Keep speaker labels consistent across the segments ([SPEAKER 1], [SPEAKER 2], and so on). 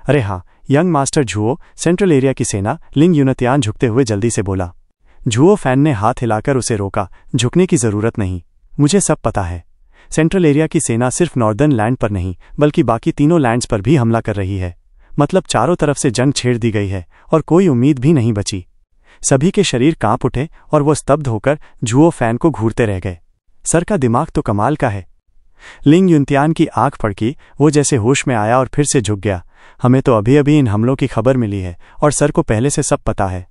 [SPEAKER 1] अरे हाँ, young master झुओ, central area की सेना, लिंग युनतियान झुकते हुए जल्दी से बोला। झुओ फैन ने हाथ हिलाकर उसे रोका। झुकने की जरूरत नहीं, मुझे सब पता है। सेंट्रल एरिया की सेना सिर्फ नॉर्दर्न लैंड पर नहीं बल्कि बाकी तीनों लैंड्स पर भी हमला कर रही है। मतलब चारों तरफ से जंग छेड़ दी गई है और कोई उम्मीद भी नहीं बची। सभी के शरीर कांप उठे और वो स्तब्ध होकर झुओ फैन को घूरते रह गए। सर का दिमाग तो कमाल का है। लिंग युनतियान की आंख फड़की, वो जैसे होश में आया और फिर से झुक गया। हमें तो अभी अभी इन हमलों की खबर मिली है और सर को पहले से सब पता है।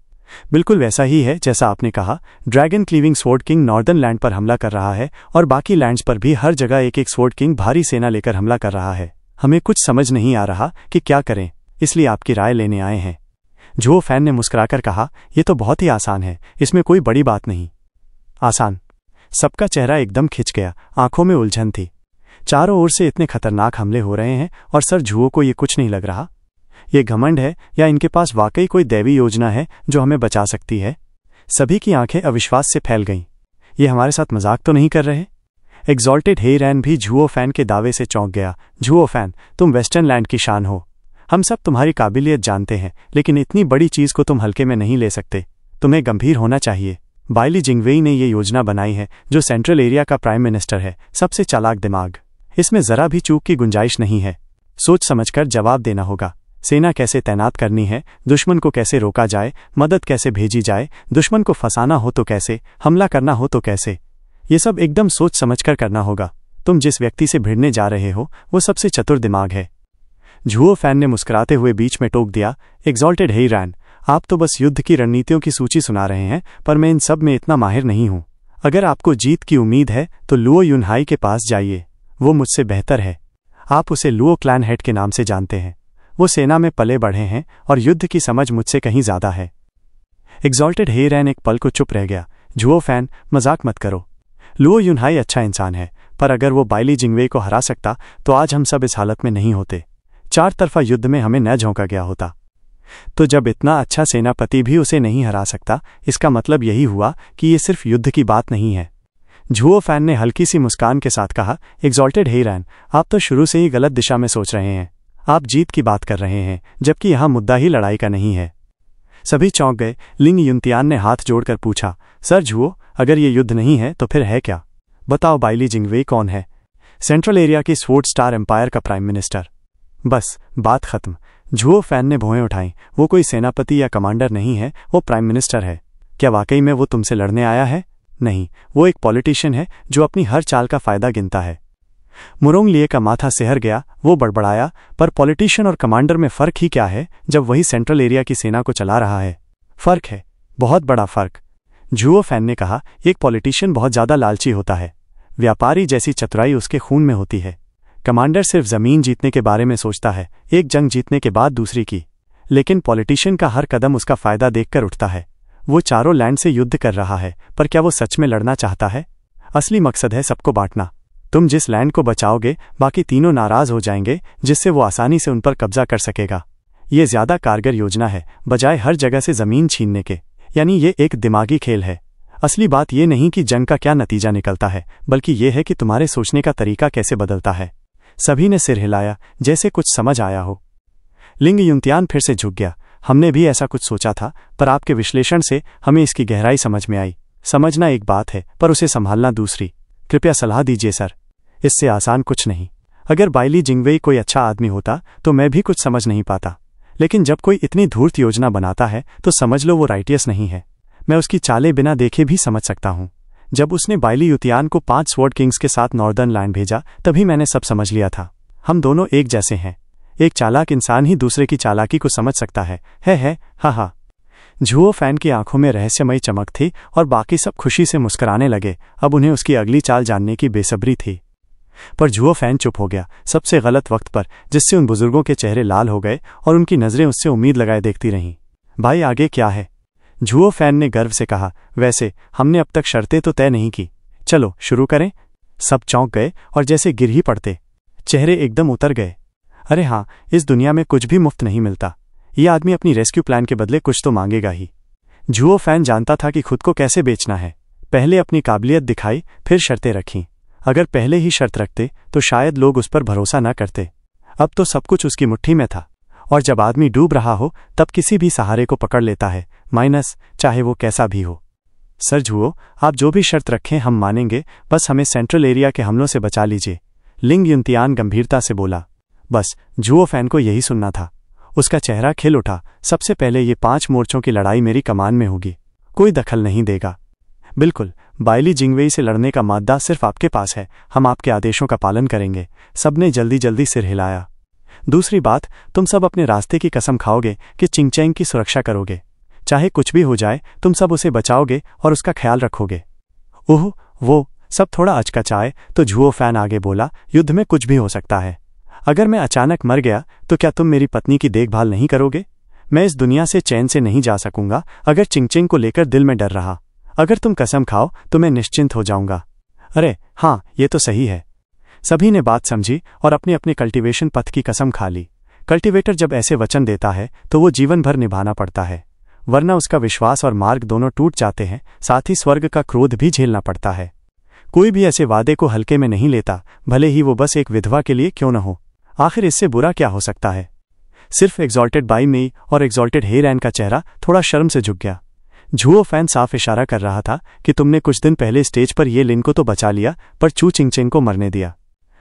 [SPEAKER 1] बिल्कुल वैसा ही है जैसा आपने कहा। Dragon cleaving sword king northern land पर हमला कर रहा है और बाकी लैंड्स पर भी हर जगह एक एक स्वॉर्ड किंग भारी सेना लेकर हमला कर रहा है। हमें कुछ समझ नहीं आ रहा कि क्या करें, इसलिए आपकी राय लेने आए हैं। झुओ फैन ने मुस्कुराकर कहा, यह तो बहुत ही आसान है, इसमें कोई बड़ी बात नहीं। आसान? सबका चेहरा एकदम खिंच गया, आंखों में उलझन थी। चारों ओर से इतने खतरनाक हमले हो रहे हैं और सर झुओ को ये कुछ नहीं लग रहा। ये घमंड है या इनके पास वाकई कोई दैवी योजना है जो हमें बचा सकती है? सभी की आंखें अविश्वास से फैल गईं। ये हमारे साथ मजाक तो नहीं कर रहे? एग्जॉल्टेड हेरैन भी झुओ फैन के दावे से चौंक गया। झुओ फैन, तुम वेस्टर्न लैंड की शान हो। हम सब तुम्हारी काबिलियत जानते हैं, लेकिन इतनी बड़ी चीज को तुम हल्के में नहीं ले सकते। तुम्हें गंभीर होना चाहिए। बाइली जिंगवेई ने ये योजना बनाई है, जो सेंट्रल एरिया का प्राइम मिनिस्टर है, सबसे चालाक दिमाग। इसमें जरा भी चूक की गुंजाइश नहीं है। सोच समझकर जवाब देना होगा। सेना कैसे तैनात करनी है, दुश्मन को कैसे रोका जाए, मदद कैसे भेजी जाए, दुश्मन को फंसाना हो तो कैसे, हमला करना हो तो कैसे, ये सब एकदम सोच समझकर करना होगा। तुम जिस व्यक्ति से भिड़ने जा रहे हो वो सबसे चतुर दिमाग है। झुओ फैन ने मुस्कुराते हुए बीच में टोक दिया, एग्जॉल्टेड हेरैन, आप तो बस युद्ध की रणनीतियों की सूची सुना रहे हैं, पर मैं इन सब में इतना माहिर नहीं हूं। अगर आपको जीत की उम्मीद है तो लुओ युनहाई के पास जाइए, वो मुझसे बेहतर है। आप उसे लुओ क्लैन हेड के नाम से जानते हैं। वो सेना में पले बढ़े हैं और युद्ध की समझ मुझसे कहीं ज्यादा है। एग्जॉल्टेड हेरैन एक पल को चुप रह गया। झुओ फैन, मजाक मत करो। लुओ युनहाई अच्छा इंसान है, पर अगर वो बाइली जिंगवेई को हरा सकता तो आज हम सब इस हालत में नहीं होते। चार तरफा युद्ध में हमें न झोंका गया होता। तो जब इतना अच्छा सेनापति भी उसे नहीं हरा सकता, इसका मतलब यही हुआ कि ये सिर्फ युद्ध की बात नहीं है। झुओ फैन ने हल्की सी मुस्कान के साथ कहा, एग्जॉल्टेड हेरैन, आप तो शुरू से ही गलत दिशा में सोच रहे हैं। आप जीत की बात कर रहे हैं, जबकि यहां मुद्दा ही लड़ाई का नहीं है। सभी चौंक गए। लिंग युनतियान ने हाथ जोड़कर पूछा, सर झुओ, अगर ये युद्ध नहीं है तो फिर है क्या? बताओ, बाइली जिंगवेई कौन है? सेंट्रल एरिया की स्वॉर्ड स्टार एम्पायर का प्राइम मिनिस्टर। बस, बात खत्म। झुओ फैन ने भौहें उठाई। वो कोई सेनापति या कमांडर नहीं है, वो प्राइम मिनिस्टर है। क्या वाकई में वो तुमसे लड़ने आया है? नहीं, वो एक पॉलिटिशियन है जो अपनी हर चाल का फायदा गिनता है। मुरोंगलिए का माथा सिहर गया। वो बड़बड़ाया, पर पॉलिटिशियन और कमांडर में फर्क ही क्या है जब वही सेंट्रल एरिया की सेना को चला रहा है? फर्क है, बहुत बड़ा फर्क। झुओ फैन ने कहा, एक पॉलिटिशियन बहुत ज्यादा लालची होता है। व्यापारी जैसी चतुराई उसके खून में होती है। कमांडर सिर्फ जमीन जीतने के बारे में सोचता है, एक जंग जीतने के बाद दूसरी की। लेकिन पॉलिटिशियन का हर कदम उसका फायदा देखकर उठता है। वो चारों लैंड से युद्ध कर रहा है, पर क्या वो सच में लड़ना चाहता है? असली मकसद है सबको बांटना। तुम जिस लैंड को बचाओगे, बाकी तीनों नाराज हो जाएंगे, जिससे वो आसानी से उन पर कब्जा कर सकेगा। ये ज्यादा कारगर योजना है, बजाय हर जगह से जमीन छीनने के। यानी ये एक दिमागी खेल है। असली बात ये नहीं कि जंग का क्या नतीजा निकलता है, बल्कि ये है कि तुम्हारे सोचने का तरीका कैसे बदलता है। सभी ने सिर हिलाया, जैसे कुछ समझ आया हो। लिंग युनतियान फिर से झुक गया। हमने भी ऐसा कुछ सोचा था, पर आपके विश्लेषण से हमें इसकी गहराई समझ में आई। समझना एक बात है, पर उसे संभालना दूसरी। कृपया सलाह दीजिए सर। इससे आसान कुछ नहीं। अगर बाइली जिंगवेई कोई अच्छा आदमी होता तो मैं भी कुछ समझ नहीं पाता, लेकिन जब कोई इतनी धूर्त योजना बनाता है तो समझ लो वो राइटियस नहीं है। मैं उसकी चालें बिना देखे भी समझ सकता हूं। जब उसने बाइली युतियान को 5 स्वॉर्ड किंग्स के साथ नॉर्दर्न लैंड भेजा, तभी मैंने सब समझ लिया था। हम दोनों एक जैसे हैं। एक चालाक इंसान ही दूसरे की चालाकी को समझ सकता है। हा। झुओ फैन की आंखों में रहस्यमयी चमक थी और बाकी सब खुशी से मुस्कुराने लगे। अब उन्हें उसकी अगली चाल जानने की बेसब्री थी। पर झुओ फैन चुप हो गया, सबसे गलत वक्त पर, जिससे उन बुजुर्गों के चेहरे लाल हो गए और उनकी नजरें उससे उम्मीद लगाए देखती रहीं। भाई, आगे क्या है? झुओ फैन ने गर्व से कहा, वैसे हमने अब तक शर्तें तो तय नहीं की। चलो शुरू करें। सब चौंक गए और जैसे गिर ही पड़ते। चेहरे एकदम उतर गए। अरे हाँ, इस दुनिया में कुछ भी मुफ्त नहीं मिलता। ये आदमी अपनी रेस्क्यू प्लान के बदले कुछ तो मांगेगा ही। झुओ फैन जानता था कि खुद को कैसे बेचना है। पहले अपनी काबिलियत दिखाई, फिर शर्तें रखीं। अगर पहले ही शर्त रखते तो शायद लोग उस पर भरोसा न करते। अब तो सब कुछ उसकी मुट्ठी में था और जब आदमी डूब रहा हो तब किसी भी सहारे को पकड़ लेता है, माइनस चाहे वो कैसा भी हो। सर झुओ, आप जो भी शर्त रखें हम मानेंगे, बस हमें सेंट्रल एरिया के हमलों से बचा लीजिए, लिंग युनतियान गंभीरता से बोला। बस झुओ फैन को यही सुनना था। उसका चेहरा खिल उठा। सबसे पहले ये 5 मोर्चों की लड़ाई मेरी कमान में होगी, कोई दखल नहीं देगा। बिल्कुल, बाइली जिंगवेई से लड़ने का माद्दा सिर्फ आपके पास है, हम आपके आदेशों का पालन करेंगे। सबने जल्दी जल्दी सिर हिलाया। दूसरी बात, तुम सब अपने रास्ते की कसम खाओगे कि चिंगचैंग की सुरक्षा करोगे, चाहे कुछ भी हो जाए तुम सब उसे बचाओगे और उसका ख्याल रखोगे। ओह, वो सब थोड़ा अचकचाए तो झुओ फैन आगे बोला, युद्ध में कुछ भी हो सकता है। अगर मैं अचानक मर गया तो क्या तुम मेरी पत्नी की देखभाल नहीं करोगे? मैं इस दुनिया से चैन से नहीं जा सकूंगा अगर चिंगचैंग को लेकर दिल में डर रहा। अगर तुम कसम खाओ तो मैं निश्चिंत हो जाऊंगा। अरे हाँ, ये तो सही है। सभी ने बात समझी और अपनी अपनी कल्टीवेशन पथ की कसम खा ली। कल्टीवेटर जब ऐसे वचन देता है तो वो जीवन भर निभाना पड़ता है, वरना उसका विश्वास और मार्ग दोनों टूट जाते हैं, साथ ही स्वर्ग का क्रोध भी झेलना पड़ता है। कोई भी ऐसे वादे को हल्के में नहीं लेता, भले ही वो बस एक विधवा के लिए क्यों न हो। आखिर इससे बुरा क्या हो सकता है? सिर्फ एग्जॉल्टेड बाई मेई और एग्जॉल्टेड हे रैन का चेहरा थोड़ा शर्म से झुक गया। झुओ फैन साफ इशारा कर रहा था कि तुमने कुछ दिन पहले स्टेज पर ये लिन को तो बचा लिया, पर चू चिंगचैंग को मरने दिया।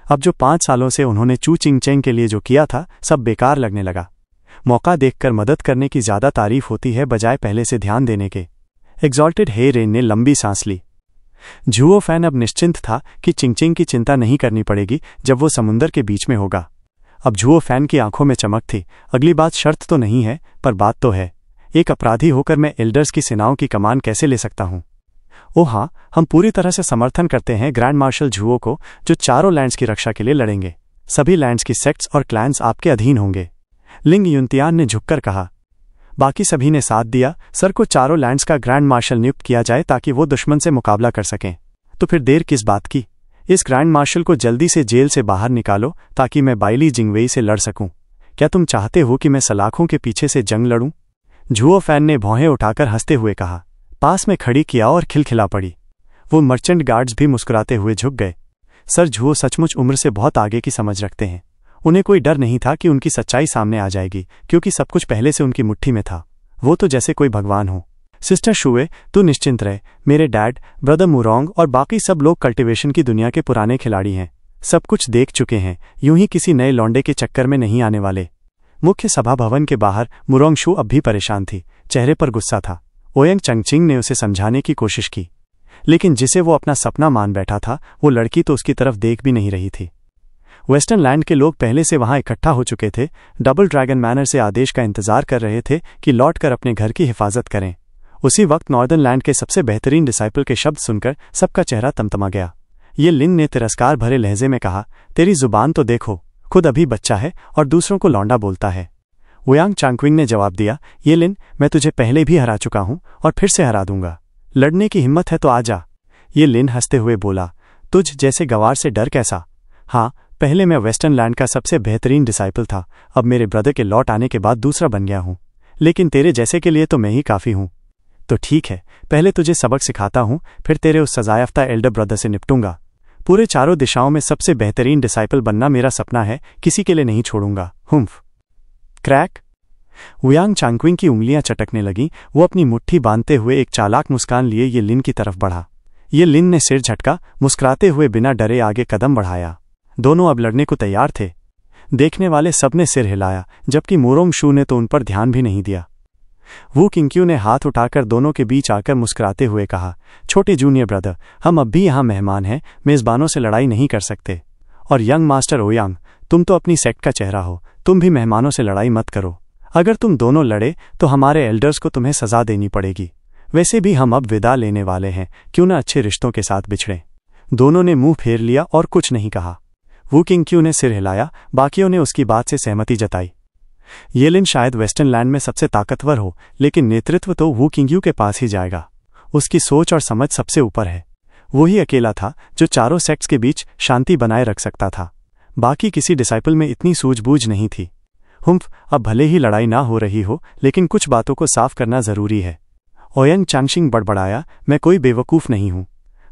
[SPEAKER 1] अब जो 5 सालों से उन्होंने चू चिंगचैंग के लिए जो किया था सब बेकार लगने लगा। मौका देखकर मदद करने की ज्यादा तारीफ होती है बजाय पहले से ध्यान देने के। एग्जॉल्टेड हे रेन ने लंबी सांस ली। झुओ फैन अब निश्चिंत था कि चिंगचैंग की चिंता नहीं करनी पड़ेगी जब वो समुंदर के बीच में होगा। अब झुओ फैन की आंखों में चमक थी। अगली बात शर्त तो नहीं है, पर बात तो है। एक अपराधी होकर मैं एल्डर्स की सेनाओं की कमान कैसे ले सकता हूं? ओह हाँ, हम पूरी तरह से समर्थन करते हैं ग्रैंड मार्शल झुओ को, जो चारों लैंड्स की रक्षा के लिए लड़ेंगे। सभी लैंड्स की सेक्ट्स और क्लैंस आपके अधीन होंगे, लिंग युनतियान ने झुककर कहा। बाकी सभी ने साथ दिया। सर को चारों लैंड्स का ग्रैंड मार्शल नियुक्त किया जाए ताकि वो दुश्मन से मुकाबला कर सकें। तो फिर देर किस बात की? इस ग्रैंड मार्शल को जल्दी से जेल से बाहर निकालो ताकि मैं बाइली जिंगवेई से लड़ सकूं। क्या तुम चाहते हो कि मैं सलाखों के पीछे से जंग लड़ूं? झुओ फैन ने भौहें उठाकर हंसते हुए कहा। पास में खड़ी किया और खिलखिला पड़ी। वो मर्चेंट गार्ड्स भी मुस्कुराते हुए झुक गए। सर झुओ सचमुच उम्र से बहुत आगे की समझ रखते हैं। उन्हें कोई डर नहीं था कि उनकी सच्चाई सामने आ जाएगी, क्योंकि सब कुछ पहले से उनकी मुट्ठी में था। वो तो जैसे कोई भगवान हो। सिस्टर शुए, तू निश्चिंत रहे। मेरे डैड, ब्रदर मुरोंग और बाकी सब लोग कल्टीवेशन की दुनिया के पुराने खिलाड़ी हैं, सब कुछ देख चुके हैं। यूं ही किसी नए लौंडे के चक्कर में नहीं आने वाले। मुख्य सभा भवन के बाहर मुरोंग शू अब भी परेशान थी, चेहरे पर गुस्सा था। ओयंग चंगचिंग ने उसे समझाने की कोशिश की, लेकिन जिसे वो अपना सपना मान बैठा था वो लड़की तो उसकी तरफ देख भी नहीं रही थी। वेस्टर्न लैंड के लोग पहले से वहां इकट्ठा हो चुके थे, डबल ड्रैगन मैनर से आदेश का इंतजार कर रहे थे कि लौटकर अपने घर की हिफाजत करें। उसी वक्त नॉर्दर्न लैंड के सबसे बेहतरीन डिसाइपल के शब्द सुनकर सबका चेहरा तमतमा गया। ये लिन ने तिरस्कार भरे लहजे में कहा, तेरी जुबान तो देखो, खुद अभी बच्चा है और दूसरों को लौंडा बोलता है। ओयांग चांगक्विंग ने जवाब दिया, ये लिन, मैं तुझे पहले भी हरा चुका हूं और फिर से हरा दूंगा। लड़ने की हिम्मत है तो आ जा। ये लिन हंसते हुए बोला, तुझ जैसे गवार से डर कैसा? हाँ, पहले मैं वेस्टर्न लैंड का सबसे बेहतरीन डिसाइपल था, अब मेरे ब्रदर के लौट आने के बाद दूसरा बन गया हूं, लेकिन तेरे जैसे के लिए तो मैं ही काफी हूं। तो ठीक है, पहले तुझे सबक सिखाता हूं, फिर तेरे उस सजायाफ्ता एल्डर ब्रदर से निपटूंगा। पूरे चारों दिशाओं में सबसे बेहतरीन डिसाइपल बनना मेरा सपना है, किसी के लिए नहीं छोड़ूंगा। हुम्फ। क्रैक। ओयांग चांगक्विंग की उंगलियां चटकने लगीं। वो अपनी मुट्ठी बांधते हुए एक चालाक मुस्कान लिए ये लिन की तरफ बढ़ा। ये लिन ने सिर झटका, मुस्कुराते हुए बिना डरे आगे कदम बढ़ाया। दोनों अब लड़ने को तैयार थे। देखने वाले सबने सिर हिलाया, जबकि मोरोंग शू ने तो उन पर ध्यान भी नहीं दिया। वू किंग्क्यू ने हाथ उठाकर दोनों के बीच आकर मुस्कुराते हुए कहा, छोटे जूनियर ब्रदर, हम अब भी यहाँ मेहमान हैं, मेजबानों से लड़ाई नहीं कर सकते। और यंग मास्टर ओयांग, तुम तो अपनी सेक्ट का चेहरा हो, तुम भी मेहमानों से लड़ाई मत करो। अगर तुम दोनों लड़े तो हमारे एल्डर्स को तुम्हें सजा देनी पड़ेगी। वैसे भी हम अब विदा लेने वाले हैं, क्यों न अच्छे रिश्तों के साथ बिछड़े। दोनों ने मुंह फेर लिया और कुछ नहीं कहा। वू किंग्क्यू ने सिर हिलाया, बाकियों ने उसकी बात से सहमति जताई। ये लिन शायद वेस्टर्न लैंड में सबसे ताकतवर हो, लेकिन नेतृत्व तो वू किंग्क्यू के पास ही जाएगा। उसकी सोच और समझ सबसे ऊपर है। वो ही अकेला था जो चारों सेक्ट्स के बीच शांति बनाए रख सकता था। बाकी किसी डिसाइपल में इतनी सूझबूझ नहीं थी। हुम्फ, अब भले ही लड़ाई ना हो रही हो, लेकिन कुछ बातों को साफ करना जरूरी है। ओयांग चांगशिंग बड़बड़ाया, मैं कोई बेवकूफ़ नहीं हूं।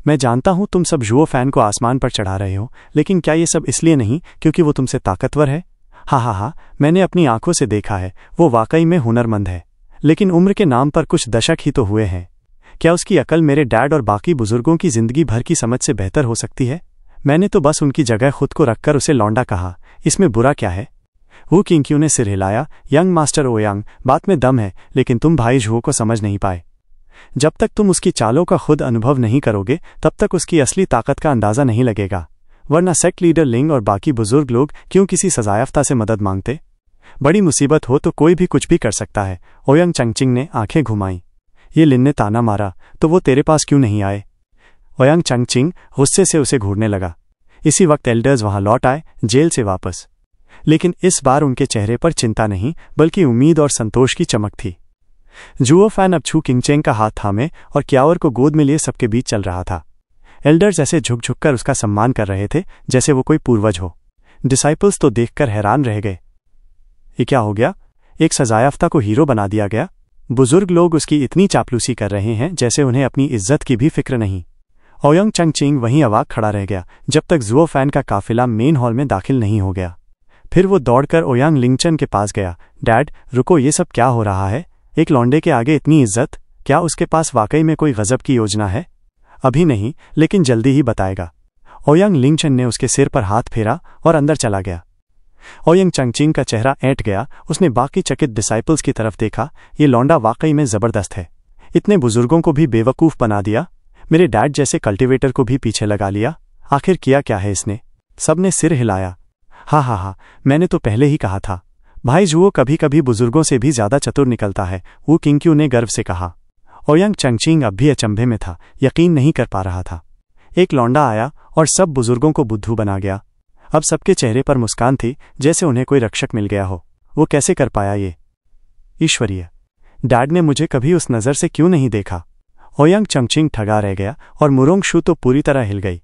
[SPEAKER 1] मैं जानता हूं तुम सब झुओ फैन को आसमान पर चढ़ा रहे हो, लेकिन क्या ये सब इसलिए नहीं क्योंकि वो तुमसे ताकतवर है? हाँ, मैंने अपनी आंखों से देखा है, वो वाकई में हुनरमंद है। लेकिन उम्र के नाम पर कुछ दशक ही तो हुए हैं। क्या उसकी अकल मेरे डैड और बाकी बुजुर्गों की जिंदगी भर की समझ से बेहतर हो सकती है? मैंने तो बस उनकी जगह खुद को रखकर उसे लौंडा कहा, इसमें बुरा क्या है? वू किंग्क्यू ने सिर हिलाया। यंग मास्टर ओयांग, बात में दम है, लेकिन तुम भाई झुओ को समझ नहीं पाए। जब तक तुम उसकी चालों का खुद अनुभव नहीं करोगे तब तक उसकी असली ताकत का अंदाजा नहीं लगेगा। वरना सेक्ट लीडर लिंग और बाकी बुजुर्ग लोग क्यों किसी सजायाफ्ता से मदद मांगते? बड़ी मुसीबत हो तो कोई भी कुछ भी कर सकता है। ओयांग चंगचिंग ने आंखें घुमाई। ये लिन ने ताना मारा, तो वो तेरे पास क्यों नहीं आए? ओयांग चंगचिंग गुस्से से उसे घूरने लगा। इसी वक्त एल्डर्स वहां लौट आए, जेल से वापस। लेकिन इस बार उनके चेहरे पर चिंता नहीं बल्कि उम्मीद और संतोष की चमक थी। जुओ फैन अब छू किंगचेंग का हाथ थामे और क्यावर को गोद में लिए सबके बीच चल रहा था। एल्डर्स ऐसे झुक झुककर उसका सम्मान कर रहे थे जैसे वो कोई पूर्वज हो। डिसाइपल्स तो देखकर हैरान रह गए। ये क्या हो गया? एक सजायाफ्ता को हीरो बना दिया गया। बुजुर्ग लोग उसकी इतनी चापलूसी कर रहे हैं जैसे उन्हें अपनी इज्जत की भी फिक्र नहीं। ओयांग चंगचिंग वहीं अवाक खड़ा रह गया जब तक जुओ फैन का काफिला मेन हॉल में दाखिल नहीं हो गया। फिर वो दौड़कर ओयांग लिंगचन के पास गया। डैड, रुको, ये सब क्या हो रहा है? एक लौंडे के आगे इतनी इज्जत? क्या उसके पास वाकई में कोई गजब की योजना है? अभी नहीं, लेकिन जल्दी ही बताएगा। ओयांग लिंगचन ने उसके सिर पर हाथ फेरा और अंदर चला गया। ओयांग चंगचिंग का चेहरा ऐंठ गया। उसने बाकी चकित डिसाइपल्स की तरफ देखा। ये लौंडा वाकई में जबरदस्त है। इतने बुजुर्गों को भी बेवकूफ बना दिया। मेरे डैड जैसे कल्टीवेटर को भी पीछे लगा लिया। आखिर किया क्या है इसने? सबने सिर हिलाया। हाँ, मैंने तो पहले ही कहा था। भाई जुओ कभी कभी बुजुर्गों से भी ज्यादा चतुर निकलता है, वू किंगक्यू ने गर्व से कहा। ओयांग चंगचिंग अब भी अचंभे में था, यकीन नहीं कर पा रहा था। एक लौंडा आया और सब बुजुर्गों को बुद्धू बना गया। अब सबके चेहरे पर मुस्कान थी जैसे उन्हें कोई रक्षक मिल गया हो। वो कैसे कर पाया ये? ईश्वरीय। डैड ने मुझे कभी उस नज़र से क्यों नहीं देखा? ओयांग चंगचिंग ठगा रह गया और मुरोंग शू तो पूरी तरह हिल गई।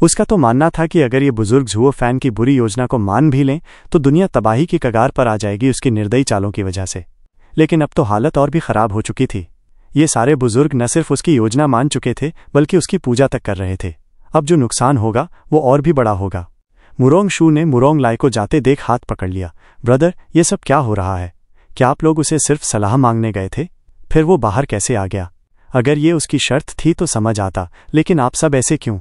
[SPEAKER 1] उसका तो मानना था कि अगर ये बुजुर्ग जुओ फैन की बुरी योजना को मान भी लें तो दुनिया तबाही की कगार पर आ जाएगी उसकी निर्दयी चालों की वजह से। लेकिन अब तो हालत और भी खराब हो चुकी थी। ये सारे बुजुर्ग न सिर्फ उसकी योजना मान चुके थे बल्कि उसकी पूजा तक कर रहे थे। अब जो नुकसान होगा वो और भी बड़ा होगा। मुरोंग शू ने मुरोंग लाई को जाते देख हाथ पकड़ लिया। ब्रदर, ये सब क्या हो रहा है? क्या आप लोग उसे सिर्फ सलाह मांगने गए थे? फिर वो बाहर कैसे आ गया? अगर ये उसकी शर्त थी तो समझ आता, लेकिन आप सब ऐसे क्यों?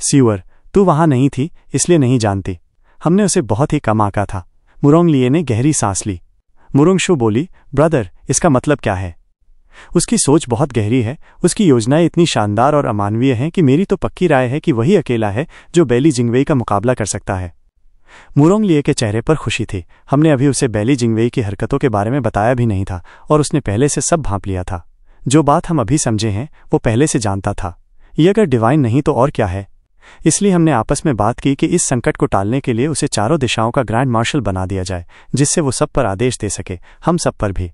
[SPEAKER 1] सीवर, तू वहां नहीं थी इसलिए नहीं जानती। हमने उसे बहुत ही कम आंका था। मुरोंग लिए ने गहरी सांस ली। मुरोंग शू बोली, ब्रदर, इसका मतलब क्या है? उसकी सोच बहुत गहरी है। उसकी योजनाएं इतनी शानदार और अमानवीय हैं कि मेरी तो पक्की राय है कि वही अकेला है जो बैली जिंगवेई का मुकाबला कर सकता है। मुरोंग लिए के चेहरे पर खुशी थी। हमने अभी उसे बैली जिंगवेई की हरकतों के बारे में बताया भी नहीं था और उसने पहले से सब भांप लिया था। जो बात हम अभी समझे हैं वो पहले से जानता था। ये अगर डिवाइन नहीं तो और क्या है? इसलिए हमने आपस में बात की कि इस संकट को टालने के लिए उसे चारों दिशाओं का ग्रैंड मार्शल बना दिया जाए, जिससे वो सब पर आदेश दे सके, हम सब पर भी।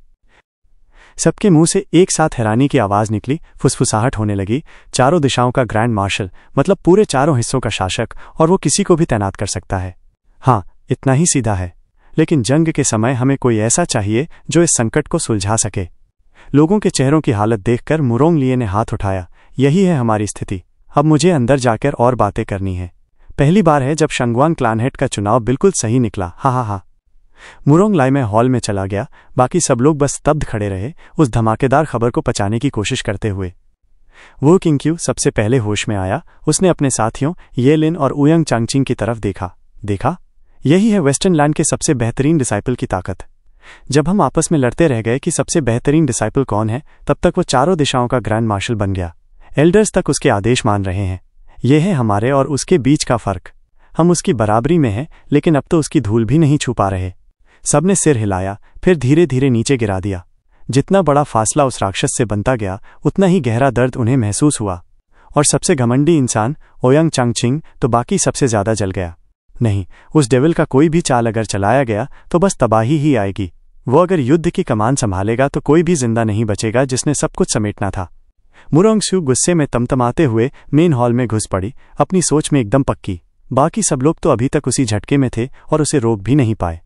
[SPEAKER 1] सबके मुंह से एक साथ हैरानी की आवाज निकली, फुसफुसाहट होने लगी। चारों दिशाओं का ग्रैंड मार्शल मतलब पूरे चारों हिस्सों का शासक, और वो किसी को भी तैनात कर सकता है। हाँ, इतना ही सीधा है। लेकिन जंग के समय हमें कोई ऐसा चाहिए जो इस संकट को सुलझा सके। लोगों के चेहरों की हालत देखकर मुरोंग लिए ने हाथ उठाया। यही है हमारी स्थिति। अब मुझे अंदर जाकर और बातें करनी है। पहली बार है जब शंगवांग क्लानहेड का चुनाव बिल्कुल सही निकला। हाँ। मुरोंग लाई में हॉल में चला गया। बाकी सब लोग बस स्तब्ध खड़े रहे, उस धमाकेदार खबर को पचाने की कोशिश करते हुए। वो किंगक्यू सबसे पहले होश में आया। उसने अपने साथियों ये लिन और ओयांग चंगचिंग की तरफ देखा। यही है वेस्टर्न लैंड के सबसे बेहतरीन डिसाइपल की ताकत। जब हम आपस में लड़ते रह गए कि सबसे बेहतरीन डिसाइपल कौन है, तब तक वो चारों दिशाओं का ग्रैंड मार्शल बन गया। एल्डर्स तक उसके आदेश मान रहे हैं। यह है हमारे और उसके बीच का फर्क। हम उसकी बराबरी में हैं, लेकिन अब तो उसकी धूल भी नहीं छू पा रहे। सबने सिर हिलाया, फिर धीरे धीरे नीचे गिरा दिया। जितना बड़ा फासला उस राक्षस से बनता गया, उतना ही गहरा दर्द उन्हें महसूस हुआ। और सबसे घमंडी इंसान ओयांग चंगचिंग तो बाकी सबसे ज्यादा जल गया। नहीं, उस डेविल का कोई भी चाल अगर चलाया गया तो बस तबाही ही आएगी। वो अगर युद्ध की कमान संभालेगा तो कोई भी जिंदा नहीं बचेगा जिसने सब कुछ समेटना था। मुरोंग शू गुस्से में तमतमाते हुए मेन हॉल में घुस पड़ी, अपनी सोच में एकदम पक्की। बाकी सब लोग तो अभी तक उसी झटके में थे और उसे रोक भी नहीं पाए।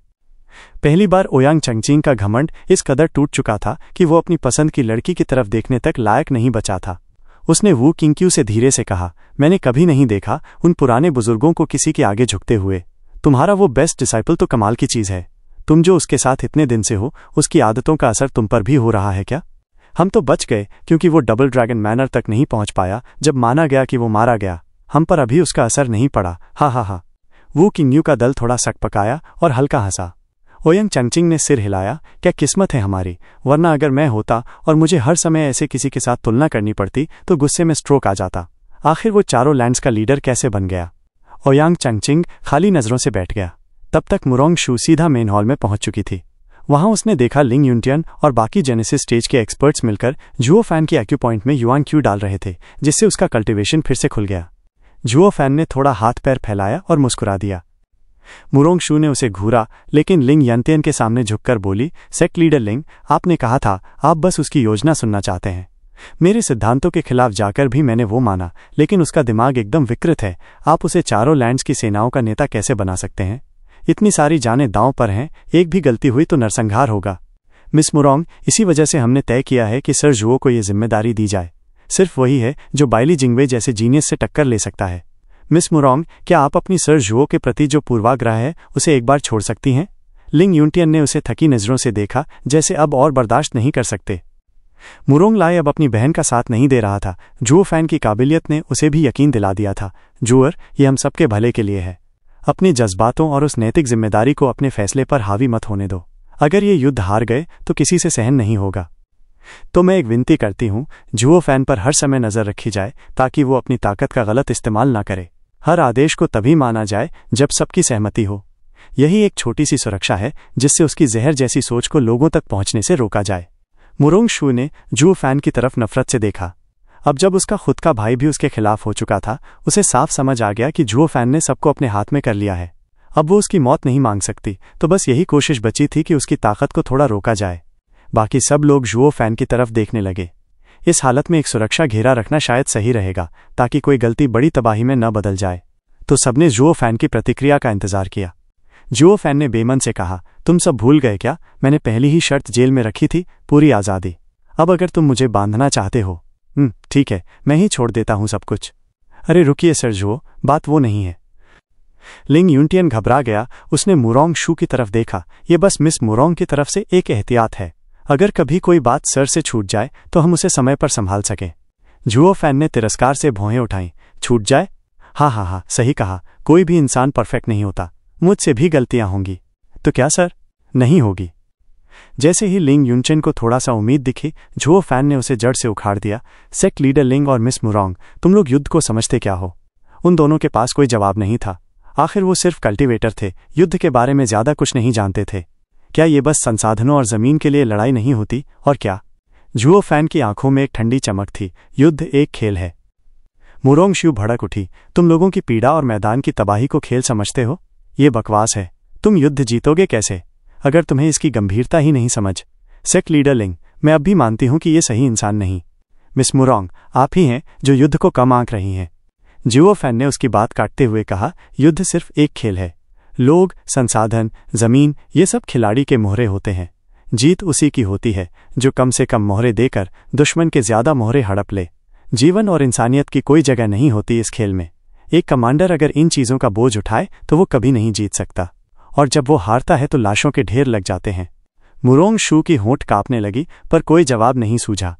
[SPEAKER 1] पहली बार ओयांग चंगचिंग का घमंड इस कदर टूट चुका था कि वो अपनी पसंद की लड़की की तरफ देखने तक लायक नहीं बचा था। उसने वू किंगक्यू से धीरे से कहा, मैंने कभी नहीं देखा उन पुराने बुजुर्गों को किसी के आगे झुकते हुए। तुम्हारा वो बेस्ट डिसाइपल तो कमाल की चीज़ है। तुम जो उसके साथ इतने दिन से हो, उसकी आदतों का असर तुम पर भी हो रहा है क्या? हम तो बच गए क्योंकि वो डबल ड्रैगन मैनर तक नहीं पहुंच पाया जब माना गया कि वो मारा गया। हम पर अभी उसका असर नहीं पड़ा। हा हा हा। वो किंगयू का दल थोड़ा सकपकाया और हल्का हंसा। ओयंग चंगचिंग ने सिर हिलाया। क्या किस्मत है हमारी, वरना अगर मैं होता और मुझे हर समय ऐसे किसी के साथ तुलना करनी पड़ती तो गुस्से में स्ट्रोक आ जाता। आखिर वो चारों लैंड्स का लीडर कैसे बन गया? ओयांग चंगचिंग खाली नजरों से बैठ गया। तब तक मुरोंग शू सीधा मेन हॉल में पहुंच चुकी थी। वहां उसने देखा लिंग यूनटियन और बाकी जेनेसिस स्टेज के एक्सपर्ट्स मिलकर जुओ फैन की एक्यू पॉइंट में युआंग क्यू डाल रहे थे, जिससे उसका कल्टीवेशन फिर से खुल गया। जुओ फैन ने थोड़ा हाथ पैर फैलाया और मुस्कुरा दिया। मुरोंग शू ने उसे घूरा, लेकिन लिंग यंतियन के सामने झुककर बोली, सेक्ट लीडर लिंग, आपने कहा था आप बस उसकी योजना सुनना चाहते हैं। मेरे सिद्धांतों के खिलाफ जाकर भी मैंने वो माना, लेकिन उसका दिमाग एकदम विकृत है। आप उसे चारों लैंड्स की सेनाओं का नेता कैसे बना सकते हैं? इतनी सारी जानें दांव पर हैं, एक भी गलती हुई तो नरसंहार होगा। मिस मुरोंग, इसी वजह से हमने तय किया है कि सर जुओ को ये जिम्मेदारी दी जाए। सिर्फ वही है जो बाइली जिंगवे जैसे जीनियस से टक्कर ले सकता है। मिस मुरोंग, क्या आप अपनी सर जुओ के प्रति जो पूर्वाग्रह है उसे एक बार छोड़ सकती हैं? लिंग यूनटियन ने उसे थकी नजरों से देखा, जैसे अब और बर्दाश्त नहीं कर सकते। मुरोंग लाई अब अपनी बहन का साथ नहीं दे रहा था। जुओ फैन की काबिलियत ने उसे भी यकीन दिला दिया था। जुअर, ये हम सबके भले के लिए है। अपनी जज्बातों और उस नैतिक जिम्मेदारी को अपने फैसले पर हावी मत होने दो। अगर ये युद्ध हार गए तो किसी से सहन नहीं होगा। तो मैं एक विनती करती हूँ, जुओ फैन पर हर समय नजर रखी जाए ताकि वो अपनी ताकत का गलत इस्तेमाल ना करे। हर आदेश को तभी माना जाए जब सबकी सहमति हो। यही एक छोटी सी सुरक्षा है जिससे उसकी जहर जैसी सोच को लोगों तक पहुंचने से रोका जाए। मुरोंग शू ने जुओ फैन की तरफ नफरत से देखा। अब जब उसका खुद का भाई भी उसके खिलाफ हो चुका था, उसे साफ समझ आ गया कि जुओ फैन ने सबको अपने हाथ में कर लिया है। अब वो उसकी मौत नहीं मांग सकती, तो बस यही कोशिश बची थी कि उसकी ताकत को थोड़ा रोका जाए। बाकी सब लोग जुओ फैन की तरफ देखने लगे। इस हालत में एक सुरक्षा घेरा रखना शायद सही रहेगा, ताकि कोई गलती बड़ी तबाही में न बदल जाए। तो सबने जुओ फैन की प्रतिक्रिया का इंतजार किया। जुओ फैन ने बेमन से कहा, तुम सब भूल गए क्या? मैंने पहली ही शर्त जेल में रखी थी, पूरी आज़ादी। अब अगर तुम मुझे बांधना चाहते हो, ठीक है, मैं ही छोड़ देता हूं सब कुछ। अरे रुकिए सर जुओ, बात वो नहीं है। लिंग यूनटियन घबरा गया। उसने मुरोंग शू की तरफ देखा। ये बस मिस मुरोंग की तरफ से एक एहतियात है। अगर कभी कोई बात सर से छूट जाए तो हम उसे समय पर संभाल सकें। जुओ फैन ने तिरस्कार से भौहें उठाईं। छूट जाए? हाँ, सही कहा। कोई भी इंसान परफेक्ट नहीं होता। मुझसे भी गलतियां होंगी। तो क्या सर? नहीं होगी। जैसे ही लिंग यूनचेन को थोड़ा सा उम्मीद दिखी, जुओ फैन ने उसे जड़ से उखाड़ दिया। सेक्ट लीडर लिंग और मिस मुरोंग, तुम लोग युद्ध को समझते क्या हो? उन दोनों के पास कोई जवाब नहीं था। आखिर वो सिर्फ कल्टीवेटर थे, युद्ध के बारे में ज्यादा कुछ नहीं जानते थे। क्या ये बस संसाधनों और जमीन के लिए लड़ाई नहीं होती और क्या? जुओ फैन की आंखों में एक ठंडी चमक थी। युद्ध एक खेल है। मुरोंग शू भड़क उठी। तुम लोगों की पीड़ा और मैदान की तबाही को खेल समझते हो? ये बकवास है। तुम युद्ध जीतोगे कैसे अगर तुम्हें इसकी गंभीरता ही नहीं समझ? सेक्ट लीडर लिंग, मैं अब भी मानती हूं कि ये सही इंसान नहीं। मिस मुरोंग, आप ही हैं जो युद्ध को कम आंक रही हैं। जुओ फैन ने उसकी बात काटते हुए कहा, युद्ध सिर्फ एक खेल है। लोग, संसाधन, जमीन, ये सब खिलाड़ी के मोहरे होते हैं। जीत उसी की होती है जो कम से कम मोहरे देकर दुश्मन के ज्यादा मोहरे हड़प ले। जीवन और इंसानियत की कोई जगह नहीं होती इस खेल में। एक कमांडर अगर इन चीजों का बोझ उठाए तो वो कभी नहीं जीत सकता, और जब वो हारता है तो लाशों के ढेर लग जाते हैं। मुरोंग शू की होंठ कांपने लगी, पर कोई जवाब नहीं सूझा।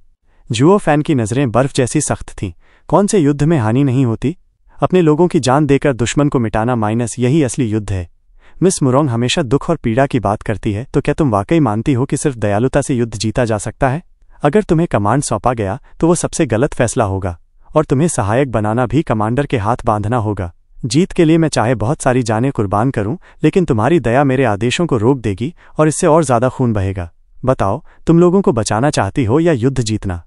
[SPEAKER 1] जुओ फैन की नजरें बर्फ जैसी सख्त थीं। कौन से युद्ध में हानि नहीं होती? अपने लोगों की जान देकर दुश्मन को मिटाना माइनस यही असली युद्ध है। मिस मुरोंग हमेशा दुख और पीड़ा की बात करती है, तो क्या तुम वाकई मानती हो कि सिर्फ दयालुता से युद्ध जीता जा सकता है? अगर तुम्हें कमांड सौंपा गया तो वो सबसे गलत फैसला होगा, और तुम्हें सहायक बनाना भी कमांडर के हाथ बांधना होगा। जीत के लिए मैं चाहे बहुत सारी जानें कुर्बान करूं, लेकिन तुम्हारी दया मेरे आदेशों को रोक देगी और इससे और ज्यादा खून बहेगा। बताओ, तुम लोगों को बचाना चाहती हो या युद्ध जीतना?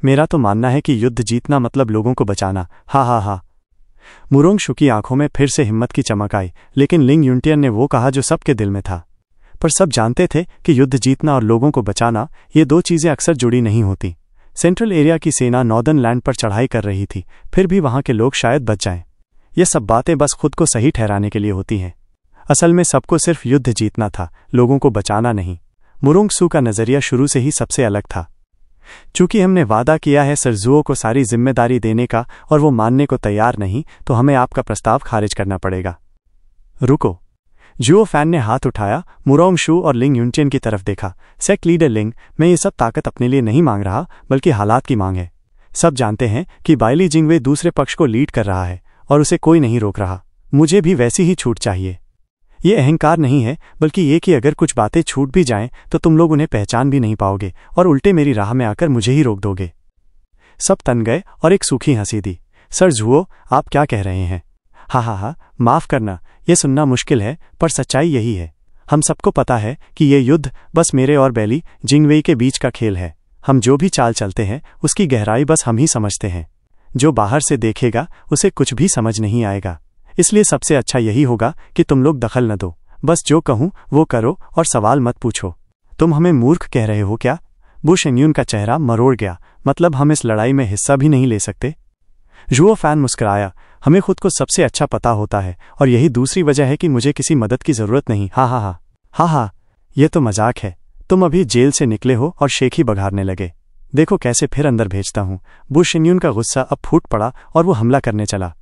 [SPEAKER 1] मेरा तो मानना है कि युद्ध जीतना मतलब लोगों को बचाना। हा। मुरोंग शू की आंखों में फिर से हिम्मत की चमक आई, लेकिन लिंग यूनटियन ने वो कहा जो सबके दिल में था। पर सब जानते थे कि युद्ध जीतना और लोगों को बचाना, ये दो चीजें अक्सर जुड़ी नहीं होती। सेंट्रल एरिया की सेना नॉर्दर्न लैंड पर चढ़ाई कर रही थी, फिर भी वहां के लोग शायद बच जाएं। ये सब बातें बस खुद को सही ठहराने के लिए होती हैं। असल में सबको सिर्फ युद्ध जीतना था, लोगों को बचाना नहीं। मुरोंग शू का नजरिया शुरू से ही सबसे अलग था। चूंकि हमने वादा किया है सर जुओ को सारी जिम्मेदारी देने का और वो मानने को तैयार नहीं, तो हमें आपका प्रस्ताव खारिज करना पड़ेगा। रुको। जुओ फैन ने हाथ उठाया, मुरोंग शू और लिंग यूनचेन की तरफ देखा। सेक्ट लीडर लिंग, मैं ये सब ताकत अपने लिए नहीं मांग रहा, बल्कि हालात की मांग है। सब जानते हैं कि बाइली जिंगवे दूसरे पक्ष को लीड कर रहा है और उसे कोई नहीं रोक रहा। मुझे भी वैसी ही छूट चाहिए। ये अहंकार नहीं है, बल्कि ये कि अगर कुछ बातें छूट भी जाएं तो तुम लोग उन्हें पहचान भी नहीं पाओगे और उल्टे मेरी राह में आकर मुझे ही रोक दोगे। सब तन गए और एक सूखी हंसी दी। सर जुओ, आप क्या कह रहे हैं? हा, माफ करना, यह सुनना मुश्किल है, पर सच्चाई यही है। हम सबको पता है कि ये युद्ध बस मेरे और बैली जिंगवेई के बीच का खेल है। हम जो भी चाल चलते हैं उसकी गहराई बस हम ही समझते हैं। जो बाहर से देखेगा उसे कुछ भी समझ नहीं आएगा। इसलिए सबसे अच्छा यही होगा कि तुम लोग दखल न दो। बस जो कहूं वो करो और सवाल मत पूछो। तुम हमें मूर्ख कह रहे हो क्या? बु शेंगयून का चेहरा मरोड़ गया। मतलब हम इस लड़ाई में हिस्सा भी नहीं ले सकते? जुओ फैन मुस्कुराया। हमें खुद को सबसे अच्छा पता होता है और यही दूसरी वजह है कि मुझे किसी मदद की जरूरत नहीं। हा, ये तो मजाक है। तुम अभी जेल से निकले हो और शेख ही बघारने लगे। देखो कैसे फिर अंदर भेजता हूं। बु शेंगयून का गुस्सा अब फूट पड़ा और वो हमला करने चला।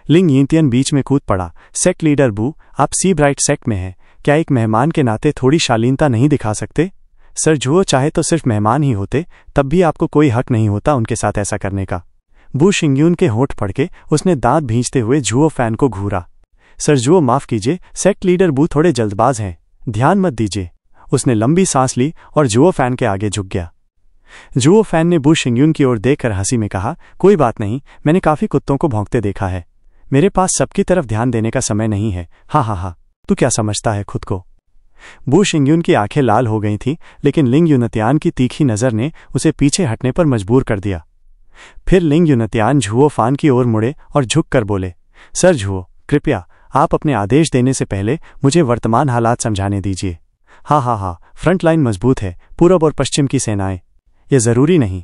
[SPEAKER 1] लिंग यिनतियन बीच में कूद पड़ा। सेक्ट लीडर बू, आप सी ब्राइट सेक्ट में हैं, क्या एक मेहमान के नाते थोड़ी शालीनता नहीं दिखा सकते? सर जुओ चाहे तो सिर्फ मेहमान ही होते, तब भी आपको कोई हक नहीं होता उनके साथ ऐसा करने का। बू शिंगयून के होंठ फड़के उसने दांत भींचते हुए जुओ फैन को घूरा। सर जुओ माफ कीजिए, सेक्ट लीडर बू थोड़े जल्दबाज हैं, ध्यान मत दीजिए। उसने लंबी सांस ली और जुओ फैन के आगे झुक गया। जुओ फैन ने बू शिंगयून की ओर देखकर हंसी में कहा, कोई बात नहीं, मैंने काफी कुत्तों को भौंकते देखा है। मेरे पास सबकी तरफ ध्यान देने का समय नहीं है। हा, तू क्या समझता है खुद को? बू शिंगयून की आंखें लाल हो गई थीं, लेकिन लिंग यूनतियान की तीखी नजर ने उसे पीछे हटने पर मजबूर कर दिया। फिर लिंग यूनतियान जुओ फान की ओर मुड़े और झुककर बोले, सर जुओ, कृपया आप अपने आदेश देने से पहले मुझे वर्तमान हालात समझाने दीजिए। हा, फ्रंट लाइन मजबूत है, पूरब और पश्चिम की सेनाएं। यह जरूरी नहीं।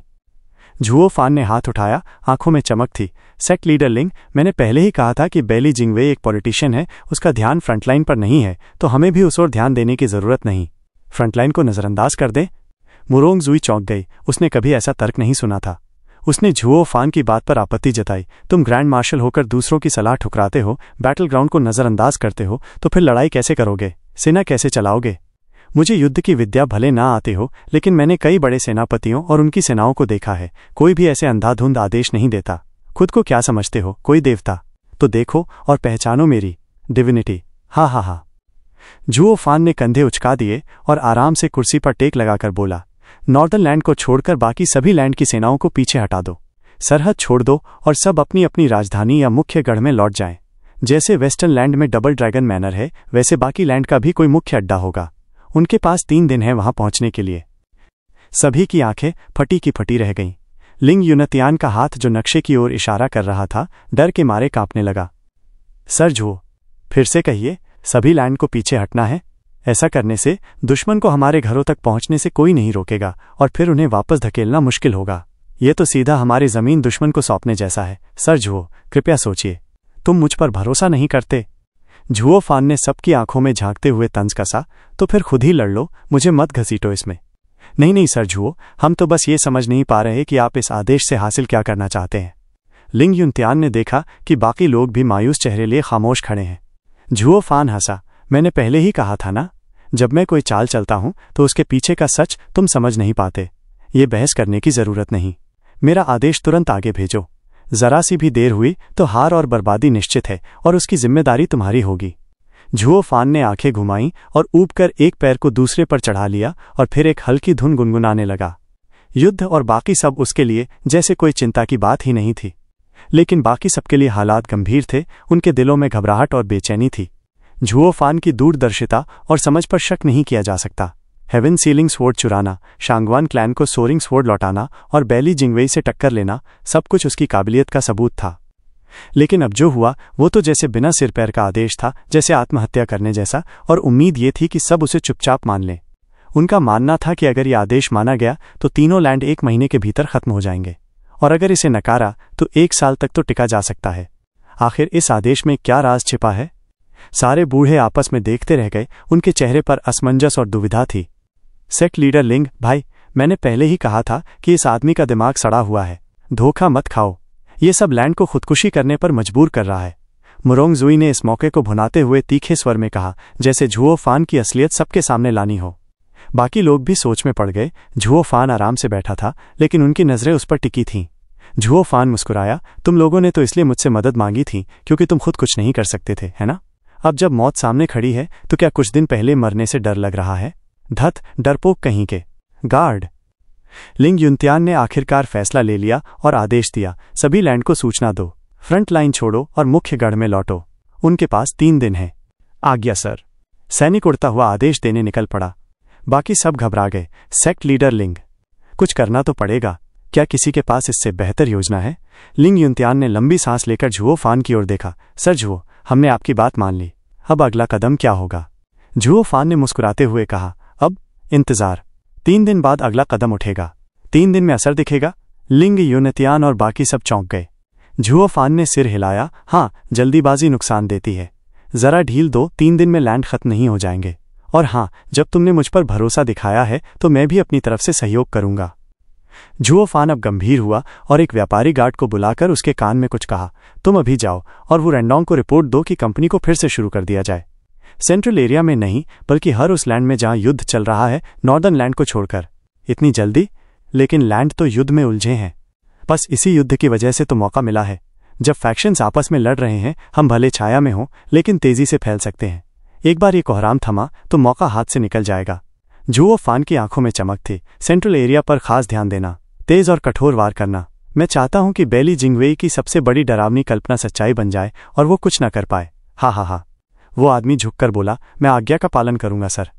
[SPEAKER 1] जुओ फान ने हाथ उठाया, आंखों में चमक थी। सेक्ट लीडर लिंग, मैंने पहले ही कहा था कि बैली जिंगवे एक पॉलिटिशियन है, उसका ध्यान फ्रंटलाइन पर नहीं है, तो हमें भी उस ओर ध्यान देने की जरूरत नहीं। फ्रंटलाइन को नजरअंदाज कर दें? मुरोंग जुई चौंक गई। उसने कभी ऐसा तर्क नहीं सुना था। उसने जुओ फान की बात पर आपत्ति जताई। तुम ग्रैंड मार्शल होकर दूसरों की सलाह ठुकराते हो, बैटल ग्राउंड को नजरअंदाज करते हो, तो फिर लड़ाई कैसे करोगे? सेना कैसे चलाओगे? मुझे युद्ध की विद्या भले ना आते हो, लेकिन मैंने कई बड़े सेनापतियों और उनकी सेनाओं को देखा है। कोई भी ऐसे अंधाधुंध आदेश नहीं देता। खुद को क्या समझते हो, कोई देवता? तो देखो और पहचानो मेरी डिविनिटी। हा। जुओ फान ने कंधे उचका दिए और आराम से कुर्सी पर टेक लगाकर बोला, नॉर्दर्न लैंड को छोड़कर बाकी सभी लैंड की सेनाओं को पीछे हटा दो। सरहद छोड़ दो और सब अपनी अपनी राजधानी या मुख्य गढ़ में लौट जाएं। जैसे वेस्टर्न लैंड में डबल ड्रैगन मैनर है, वैसे बाकी लैंड का भी कोई मुख्य अड्डा होगा। उनके पास 3 दिन है वहां पहुंचने के लिए। सभी की आंखें फटी की फटी रह गईं। लिंग यूनतियान का हाथ जो नक्शे की ओर इशारा कर रहा था, डर के मारे कांपने लगा। सर जुओ, फिर से कहिए, सभी लैंड को पीछे हटना है? ऐसा करने से दुश्मन को हमारे घरों तक पहुंचने से कोई नहीं रोकेगा और फिर उन्हें वापस धकेलना मुश्किल होगा। ये तो सीधा हमारी जमीन दुश्मन को सौंपने जैसा है। सर जुओ, कृपया सोचिए, तुम मुझ पर भरोसा नहीं करते? जुओ फान ने सबकी आंखों में झांकते हुए तंज कसा, तो फिर खुद ही लड़ लो, मुझे मत घसीटो इसमें। नहीं सर जुओ, हम तो बस ये समझ नहीं पा रहे कि आप इस आदेश से हासिल क्या करना चाहते हैं। लिंग यूनतियान ने देखा कि बाकी लोग भी मायूस चेहरे लिए खामोश खड़े हैं। जुओ फान हंसा, मैंने पहले ही कहा था ना, जब मैं कोई चाल चलता हूं तो उसके पीछे का सच तुम समझ नहीं पाते। ये बहस करने की जरूरत नहीं। मेरा आदेश तुरंत आगे भेजो। जरा सी भी देर हुई तो हार और बर्बादी निश्चित है और उसकी जिम्मेदारी तुम्हारी होगी। जुओ फान ने आंखें घुमाईं और ऊबकर एक पैर को दूसरे पर चढ़ा लिया और फिर एक हल्की धुन गुनगुनाने लगा। युद्ध और बाकी सब उसके लिए जैसे कोई चिंता की बात ही नहीं थी, लेकिन बाकी सबके लिए हालात गंभीर थे। उनके दिलों में घबराहट और बेचैनी थी। जुओ फान की दूरदर्शिता और समझ पर शक नहीं किया जा सकता। हेवन सीलिंग स्वॉर्ड चुराना, शांगवान क्लैन को सोरिंग स्वॉर्ड लौटाना और बैली जिंगवेई से टक्कर लेना, सब कुछ उसकी काबिलियत का सबूत था। लेकिन अब जो हुआ वो तो जैसे बिना सिर पैर का आदेश था, जैसे आत्महत्या करने जैसा, और उम्मीद ये थी कि सब उसे चुपचाप मान लें। उनका मानना था कि अगर ये आदेश माना गया तो तीनों लैंड 1 महीने के भीतर खत्म हो जाएंगे, और अगर इसे नकारा तो 1 साल तक तो टिका जा सकता है। आखिर इस आदेश में क्या राज छिपा है? सारे बूढ़े आपस में देखते रह गए। उनके चेहरे पर असमंजस और दुविधा थी। सेक्ट लीडर लिंग, भाई, मैंने पहले ही कहा था कि इस आदमी का दिमाग सड़ा हुआ है। धोखा मत खाओ। ये सब लैंड को खुदकुशी करने पर मजबूर कर रहा है। मुरोंगजुई ने इस मौके को भुनाते हुए तीखे स्वर में कहा, जैसे झुओ फान की असलियत सबके सामने लानी हो। बाकी लोग भी सोच में पड़ गए। झुओ फान आराम से बैठा था, लेकिन उनकी नजरें उस पर टिकी थीं। झुओ फान मुस्कुराया, तुम लोगों ने तो इसलिए मुझसे मदद मांगी थी क्योंकि तुम खुद कुछ नहीं कर सकते थे, है ना? अब जब मौत सामने खड़ी है तो क्या कुछ दिन पहले मरने से डर लग रहा है? धत, डरपोक कहीं के। गार्ड! लिंग युनत्यान ने आखिरकार फैसला ले लिया और आदेश दिया, सभी लैंड को सूचना दो, फ्रंट लाइन छोड़ो और मुख्य गढ़ में लौटो। उनके पास 3 दिन है। आज्ञा सर। सैनिक उड़ता हुआ आदेश देने निकल पड़ा। बाकी सब घबरा गए। सेक्ट लीडर लिंग, कुछ करना तो पड़ेगा। क्या किसी के पास इससे बेहतर योजना है? लिंग युनत्यान ने लंबी सांस लेकर झुओ फान की ओर देखा। सर झुओ, हमने आपकी बात मान ली। अब अगला कदम क्या होगा? झुओ फान ने मुस्कुराते हुए कहा, अब इंतजार। 3 दिन बाद अगला कदम उठेगा। 3 दिन में असर दिखेगा। लिंग युनत्यान और बाकी सब चौंक गए। झुओ फान ने सिर हिलाया, हाँ, जल्दीबाजी नुकसान देती है। जरा ढील दो, 3 दिन में लैंड खत्म नहीं हो जाएंगे। और हाँ, जब तुमने मुझ पर भरोसा दिखाया है तो मैं भी अपनी तरफ से सहयोग करूंगा। झुओ फान अब गंभीर हुआ और एक व्यापारी गार्ड को बुलाकर उसके कान में कुछ कहा, तुम अभी जाओ और वो रैंडोंग को रिपोर्ट दो कि कंपनी को फिर से शुरू कर दिया जाए। सेंट्रल एरिया में नहीं, बल्कि हर उस लैंड में जहां युद्ध चल रहा है, नॉर्दर्न लैंड को छोड़कर। इतनी जल्दी? लेकिन लैंड तो युद्ध में उलझे हैं। बस इसी युद्ध की वजह से तो मौका मिला है। जब फैक्शंस आपस में लड़ रहे हैं, हम भले छाया में हों लेकिन तेजी से फैल सकते हैं। एक बार ये कोहराम थमा तो मौका हाथ से निकल जाएगा। झुओ फान की आंखों में चमक थी। सेंट्रल एरिया पर खास ध्यान देना, तेज और कठोर वार करना। मैं चाहता हूं कि बेली जिंगवेई की सबसे बड़ी डरावनी कल्पना सच्चाई बन जाए और वो कुछ न कर पाए। हा हा हा। वो आदमी झुककर बोला, मैं आज्ञा का पालन करूंगा सर।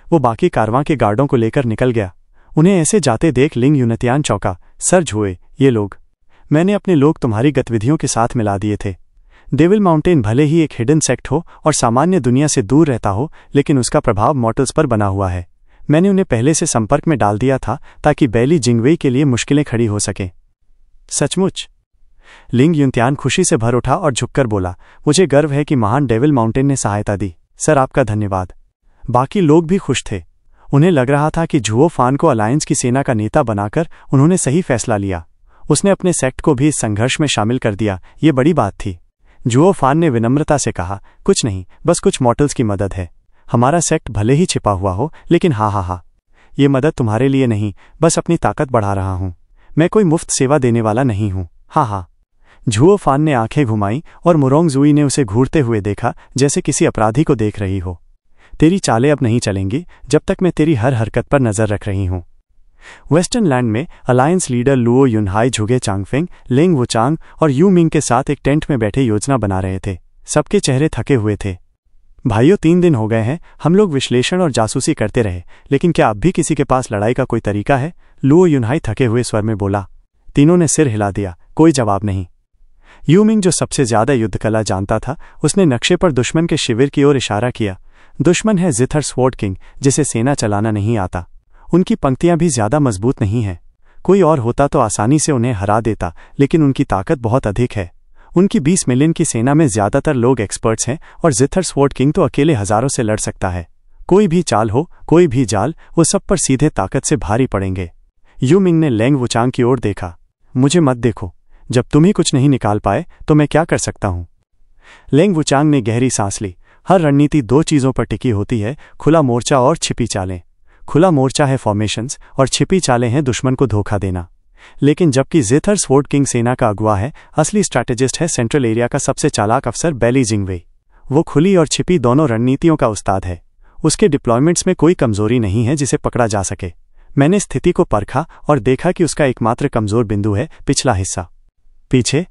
[SPEAKER 1] वो बाकी कारवां के गार्डों को लेकर निकल गया। उन्हें ऐसे जाते देख लिंग युनत्यान चौंका। सर झुओ, ये लोग? मैंने अपने लोग तुम्हारी गतिविधियों के साथ मिला दिए थे। डेविल माउंटेन भले ही एक हिडन सेक्ट हो और सामान्य दुनिया से दूर रहता हो, लेकिन उसका प्रभाव मॉर्टल्स पर बना हुआ है। मैंने उन्हें पहले से संपर्क में डाल दिया था ताकि बेली जिंगवेई के लिए मुश्किलें खड़ी हो सकें। सचमुच? लिंग युनत्यान खुशी से भर उठा और झुककर बोला, मुझे गर्व है कि महान डेविल माउंटेन ने सहायता दी। सर, आपका धन्यवाद। बाकी लोग भी खुश थे। उन्हें लग रहा था कि झुओ फान को अलायंस की सेना का नेता बनाकर उन्होंने सही फैसला लिया। उसने अपने सेक्ट को भी इस संघर्ष में शामिल कर दिया। ये बड़ी बात थी। झुओ फान ने विनम्रता से कहा, कुछ नहीं, बस कुछ मॉर्टल्स की मदद है। हमारा सेक्ट भले ही छिपा हुआ हो, लेकिन हा, ये मदद तुम्हारे लिए नहीं, बस अपनी ताकत बढ़ा रहा हूं। मैं कोई मुफ्त सेवा देने वाला नहीं हूं। हा। झुओ फान ने आंखें घुमाई और मुरोंगजुई ने उसे घूरते हुए देखा, जैसे किसी अपराधी को देख रही हो। तेरी चालें अब नहीं चलेंगी जब तक मैं तेरी हर हरकत पर नजर रख रही हूं। वेस्टर्न लैंड में अलायंस लीडर लुओ युनहाई, झुगे चांगफेंग, लिंग वुचांग और यू मिंग के साथ एक टेंट में बैठे योजना बना रहे थे। सबके चेहरे थके हुए थे। भाइयों, 3 दिन हो गए हैं, हम लोग विश्लेषण और जासूसी करते रहे, लेकिन क्या अब भी किसी के पास लड़ाई का कोई तरीका है? लुओ युनहाई थके हुए स्वर में बोला। तीनों ने सिर हिला दिया, कोई जवाब नहीं। यू मिंग, जो सबसे ज्यादा युद्ध कला जानता था, उसने नक्शे पर दुश्मन के शिविर की ओर इशारा किया। दुश्मन है जिथर स्वॉर्ड किंग, जिसे सेना चलाना नहीं आता। उनकी पंक्तियां भी ज्यादा मजबूत नहीं हैं। कोई और होता तो आसानी से उन्हें हरा देता, लेकिन उनकी ताकत बहुत अधिक है। उनकी 20 मिलियन की सेना में ज्यादातर लोग एक्सपर्ट्स हैं और जिथर स्वॉर्ड किंग तो अकेले हजारों से लड़ सकता है। कोई भी चाल हो, कोई भी जाल, वो सब पर सीधे ताकत से भारी पड़ेंगे। यू मिंग ने लेंग वुचांग की ओर देखा। मुझे मत देखो, जब तुम ही कुछ नहीं निकाल पाए तो मैं क्या कर सकता हूं? लेंग वुचांग ने गहरी सांस ली। हर रणनीति 2 चीजों पर टिकी होती है, खुला मोर्चा और छिपी चालें। खुला मोर्चा है फॉर्मेशंस और छिपी चालें हैं दुश्मन को धोखा देना। लेकिन जबकि जिथर स्वॉर्ड किंग सेना का अगुवा है, असली स्ट्रैटेजिस्ट है सेंट्रल एरिया का सबसे चालाक अफसर बेली जिंगवेई। वो खुली और छिपी दोनों रणनीतियों का उस्ताद है। उसके डिप्लॉयमेंट्स में कोई कमजोरी नहीं है जिसे पकड़ा जा सके। मैंने स्थिति को परखा और देखा कि उसका एकमात्र कमजोर बिंदु है पिछला हिस्सा। पीछे?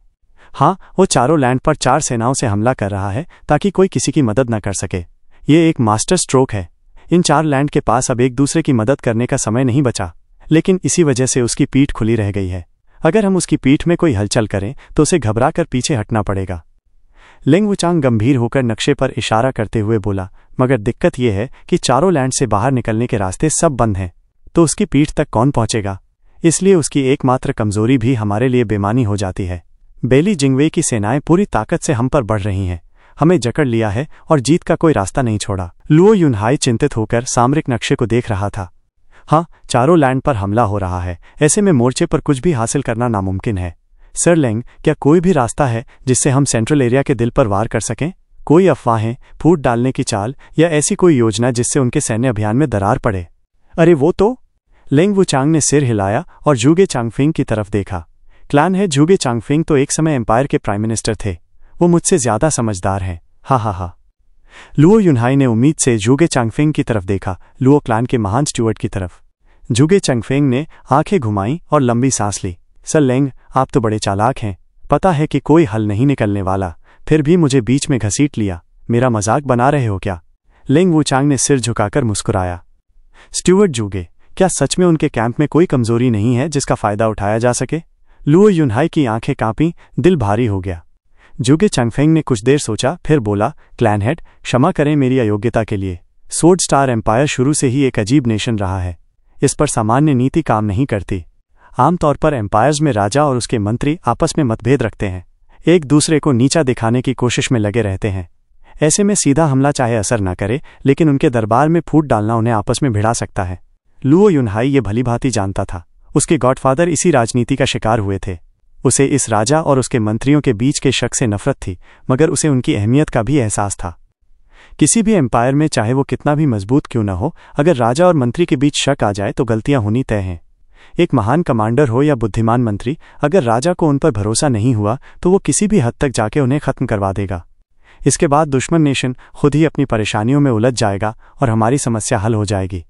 [SPEAKER 1] हाँ, वो चारों लैंड पर 4 सेनाओं से हमला कर रहा है ताकि कोई किसी की मदद न कर सके। ये एक मास्टर स्ट्रोक है। इन 4 लैंड के पास अब एक दूसरे की मदद करने का समय नहीं बचा, लेकिन इसी वजह से उसकी पीठ खुली रह गई है। अगर हम उसकी पीठ में कोई हलचल करें तो उसे घबराकर पीछे हटना पड़ेगा। लिंग वुचांग गंभीर होकर नक्शे पर इशारा करते हुए बोला, मगर दिक्कत यह है कि चारों लैंड से बाहर निकलने के रास्ते सब बंद हैं, तो उसकी पीठ तक कौन पहुंचेगा? इसलिए उसकी एकमात्र कमजोरी भी हमारे लिए बेमानी हो जाती है। बेली जिंगवेई की सेनाएं पूरी ताकत से हम पर बढ़ रही हैं। हमें जकड़ लिया है और जीत का कोई रास्ता नहीं छोड़ा। लुओ युनहाई चिंतित होकर सामरिक नक्शे को देख रहा था। हाँ, चारों लैंड पर हमला हो रहा है। ऐसे में मोर्चे पर कुछ भी हासिल करना नामुमकिन है। सर लेंग, क्या कोई भी रास्ता है जिससे हम सेंट्रल एरिया के दिल पर वार कर सकें? कोई अफवाहें, फूट डालने की चाल या ऐसी कोई योजना जिससे उनके सैन्य अभियान में दरार पड़े? अरे वो तो। लेंग वुचांग ने सिर हिलाया और जूगे चांगफिंग की तरफ देखा। क्लैन हेड जूगे चांगफिंग तो एक समय एम्पायर के प्राइम मिनिस्टर थे। वो मुझसे ज्यादा समझदार हैं। हा हा हा। लुओ युनहाई ने उम्मीद से जूगे चांगफिंग की तरफ देखा, लुओ क्लैन के महान स्टुअर्ट की तरफ। जूगे चांगफिंग ने आंखें घुमाईं और लंबी सांस ली। सर लेंग, आप तो बड़े चालाक हैं। पता है कि कोई हल नहीं निकलने वाला, फिर भी मुझे बीच में घसीट लिया। मेरा मजाक बना रहे हो क्या? लेंग वुचांग ने सिर झुकाकर मुस्कुराया। स्टुअर्ट जूगे, क्या सच में उनके कैंप में कोई कमजोरी नहीं है जिसका फायदा उठाया जा सके? लुओ युनहाई की आंखें कांपीं, दिल भारी हो गया। जूगे चांगफिंग ने कुछ देर सोचा, फिर बोला, क्लैन हेड, क्षमा करें मेरी अयोग्यता के लिए। सोर्ड स्टार एम्पायर शुरू से ही एक अजीब नेशन रहा है। इस पर सामान्य नीति काम नहीं करती। आमतौर पर एम्पायर्स में राजा और उसके मंत्री आपस में मतभेद रखते हैं, एक दूसरे को नीचा दिखाने की कोशिश में लगे रहते हैं। ऐसे में सीधा हमला चाहे असर न करे, लेकिन उनके दरबार में फूट डालना उन्हें आपस में भिड़ा सकता है। लुओ युनहाई ये भलीभांति जानता था। उसके गॉडफादर इसी राजनीति का शिकार हुए थे। उसे इस राजा और उसके मंत्रियों के बीच के शक से नफरत थी, मगर उसे उनकी अहमियत का भी एहसास था। किसी भी एम्पायर में, चाहे वो कितना भी मजबूत क्यों न हो, अगर राजा और मंत्री के बीच शक आ जाए तो गलतियां होनी तय हैं। एक महान कमांडर हो या बुद्धिमान मंत्री, अगर राजा को उन पर भरोसा नहीं हुआ तो वो किसी भी हद तक जाके उन्हें खत्म करवा देगा। इसके बाद दुश्मन नेशन खुद ही अपनी परेशानियों में उलझ जाएगा और हमारी समस्या हल हो जाएगी।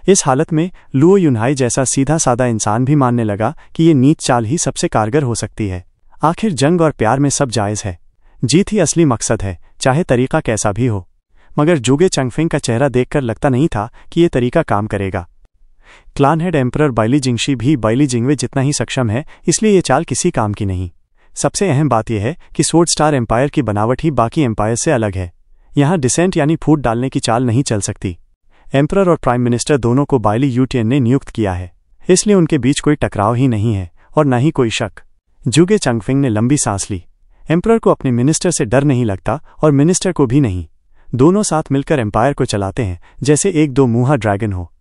[SPEAKER 1] इस हालत में लुओ युनहाई जैसा सीधा साधा इंसान भी मानने लगा कि ये नीच चाल ही सबसे कारगर हो सकती है। आखिर जंग और प्यार में सब जायज है। जीत ही असली मकसद है, चाहे तरीका कैसा भी हो। मगर जूगे चांगफिंग का चेहरा देखकर लगता नहीं था कि ये तरीका काम करेगा। क्लान हेड एम्परर बाइली जिंगशी भी बाइली जिंगवे जितना ही सक्षम है, इसलिए ये चाल किसी काम की नहीं। सबसे अहम बात यह है कि सोर्ड स्टार एम्पायर की बनावट ही बाकी एम्पायर से अलग है। यहाँ डिसेंट यानी फूट डालने की चाल नहीं चल सकती। एम्परर और प्राइम मिनिस्टर दोनों को बाइली यूटियन ने नियुक्त किया है, इसलिए उनके बीच कोई टकराव ही नहीं है और न ही कोई शक। जूगे चांगफिंग ने लंबी सांस ली। एम्परर को अपने मिनिस्टर से डर नहीं लगता और मिनिस्टर को भी नहीं। दोनों साथ मिलकर एम्पायर को चलाते हैं जैसे एक दो मुंहा ड्रैगन हो।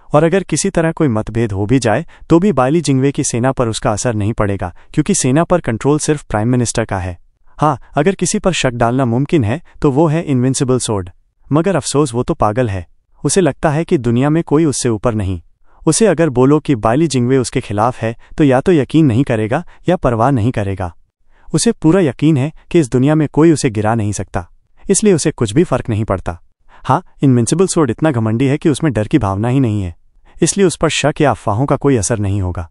[SPEAKER 1] और अगर किसी तरह कोई मतभेद हो भी जाए तो भी बाइली जिंगवे की सेना पर उसका असर नहीं पड़ेगा, क्योंकि सेना पर कंट्रोल सिर्फ प्राइम मिनिस्टर का है। हाँ, अगर किसी पर शक डालना मुमकिन है तो वो है इनविंसिबल सोर्ड। मगर अफसोस, वो तो पागल है। उसे लगता है कि दुनिया में कोई उससे ऊपर नहीं। उसे अगर बोलो कि बाइली जिंगवे उसके खिलाफ है तो या तो यकीन नहीं करेगा या परवाह नहीं करेगा। उसे पूरा यकीन है कि इस दुनिया में कोई उसे गिरा नहीं सकता, इसलिए उसे कुछ भी फर्क नहीं पड़ता। हाँ, इनविंसिबल सोर्ड इतना घमंडी है कि उसमें डर की भावना ही नहीं है, इसलिए उस पर शक या अफवाहों का कोई असर नहीं होगा।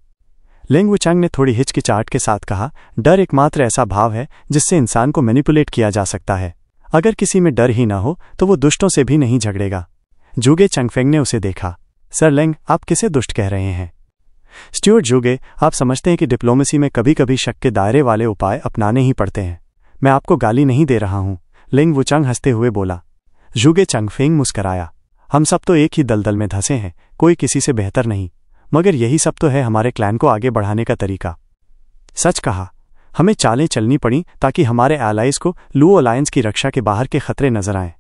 [SPEAKER 1] लेंग वुचांग ने थोड़ी हिचकिचाहट के साथ कहा, डर एकमात्र ऐसा भाव है जिससे इंसान को मैनिपुलेट किया जा सकता है। अगर किसी में डर ही ना हो तो वो दुष्टों से भी नहीं झगड़ेगा। जूगे चांगफिंग ने उसे देखा। सर लेंग, आप किसे दुष्ट कह रहे हैं? स्टुअर्ट जूगे, आप समझते हैं कि डिप्लोमेसी में कभी कभी शक के दायरे वाले उपाय अपनाने ही पड़ते हैं। मैं आपको गाली नहीं दे रहा हूं, लेंग वुचांग हंसते हुए बोला। जूगे चांगफिंग मुस्कराया। हम सब तो एक ही दलदल में धंसे हैं, कोई किसी से बेहतर नहीं। मगर यही सब तो है हमारे क्लैन को आगे बढ़ाने का तरीका। सच कहा, हमें चालें चलनी पड़ी ताकि हमारे एलाइज को लुओ अलायंस की रक्षा के बाहर के खतरे नजर आएं।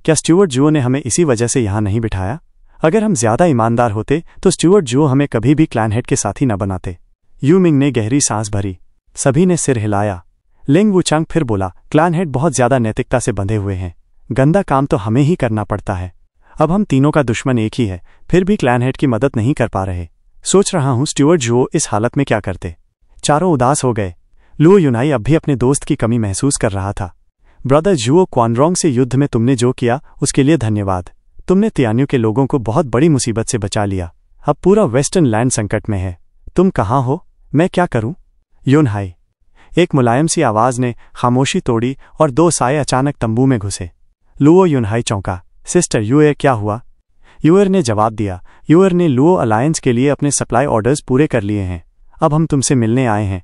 [SPEAKER 1] क्या स्टुअर्ट जुओ ने हमें इसी वजह से यहां नहीं बिठाया? अगर हम ज्यादा ईमानदार होते तो स्टुअर्ट जुओ हमें कभी भी क्लैन हेड के साथी न बनाते। यू मिंग ने गहरी सांस भरी। सभी ने सिर हिलाया। लेंग वुचांग फिर बोला, क्लैन हेड बहुत ज्यादा नैतिकता से बंधे हुए हैं। गंदा काम तो हमें ही करना पड़ता है। अब हम तीनों का दुश्मन एक ही है, फिर भी क्लैन हेड की मदद नहीं कर पा रहे। सोच रहा हूं स्टुअर्ट जुओ इस हालत में क्या करते। चारों उदास हो गए। लुओ युनाई अब भी अपने दोस्त की कमी महसूस कर रहा था। ब्रदर जुओ, क्वानरोंग से युद्ध में तुमने जो किया उसके लिए धन्यवाद। तुमने तियान्यू के लोगों को बहुत बड़ी मुसीबत से बचा लिया। अब पूरा वेस्टर्न लैंड संकट में है। तुम कहाँ हो? मैं क्या करूं? युनहाई, एक मुलायम सी आवाज ने खामोशी तोड़ी और दो साए अचानक तंबू में घुसे। लुओ युनहाई चौंका। सिस्टर यूएर, क्या हुआ? यूएर ने जवाब दिया, यूएर ने लुओ अलायंस के लिए अपने सप्लाई ऑर्डर्स पूरे कर लिए हैं। अब हम तुमसे मिलने आए हैं।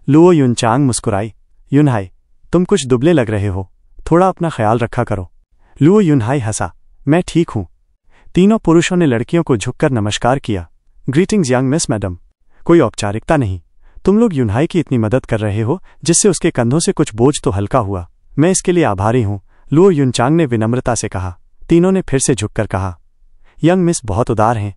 [SPEAKER 1] लुओ युनचांग मुस्कुराई। युनहाई, तुम कुछ दुबले लग रहे हो, थोड़ा अपना ख्याल रखा करो। लुओ युनहाई हंसा। मैं ठीक हूं। तीनों पुरुषों ने लड़कियों को झुककर नमस्कार किया। Greetings young miss madam. कोई औपचारिकता नहीं। तुम लोग युनहाई की इतनी मदद कर रहे हो जिससे उसके कंधों से कुछ बोझ तो हल्का हुआ। मैं इसके लिए आभारी हूं, लुओ युनचांग ने विनम्रता से कहा। तीनों ने फिर से झुककर कहा, यंग मिस बहुत उदार हैं।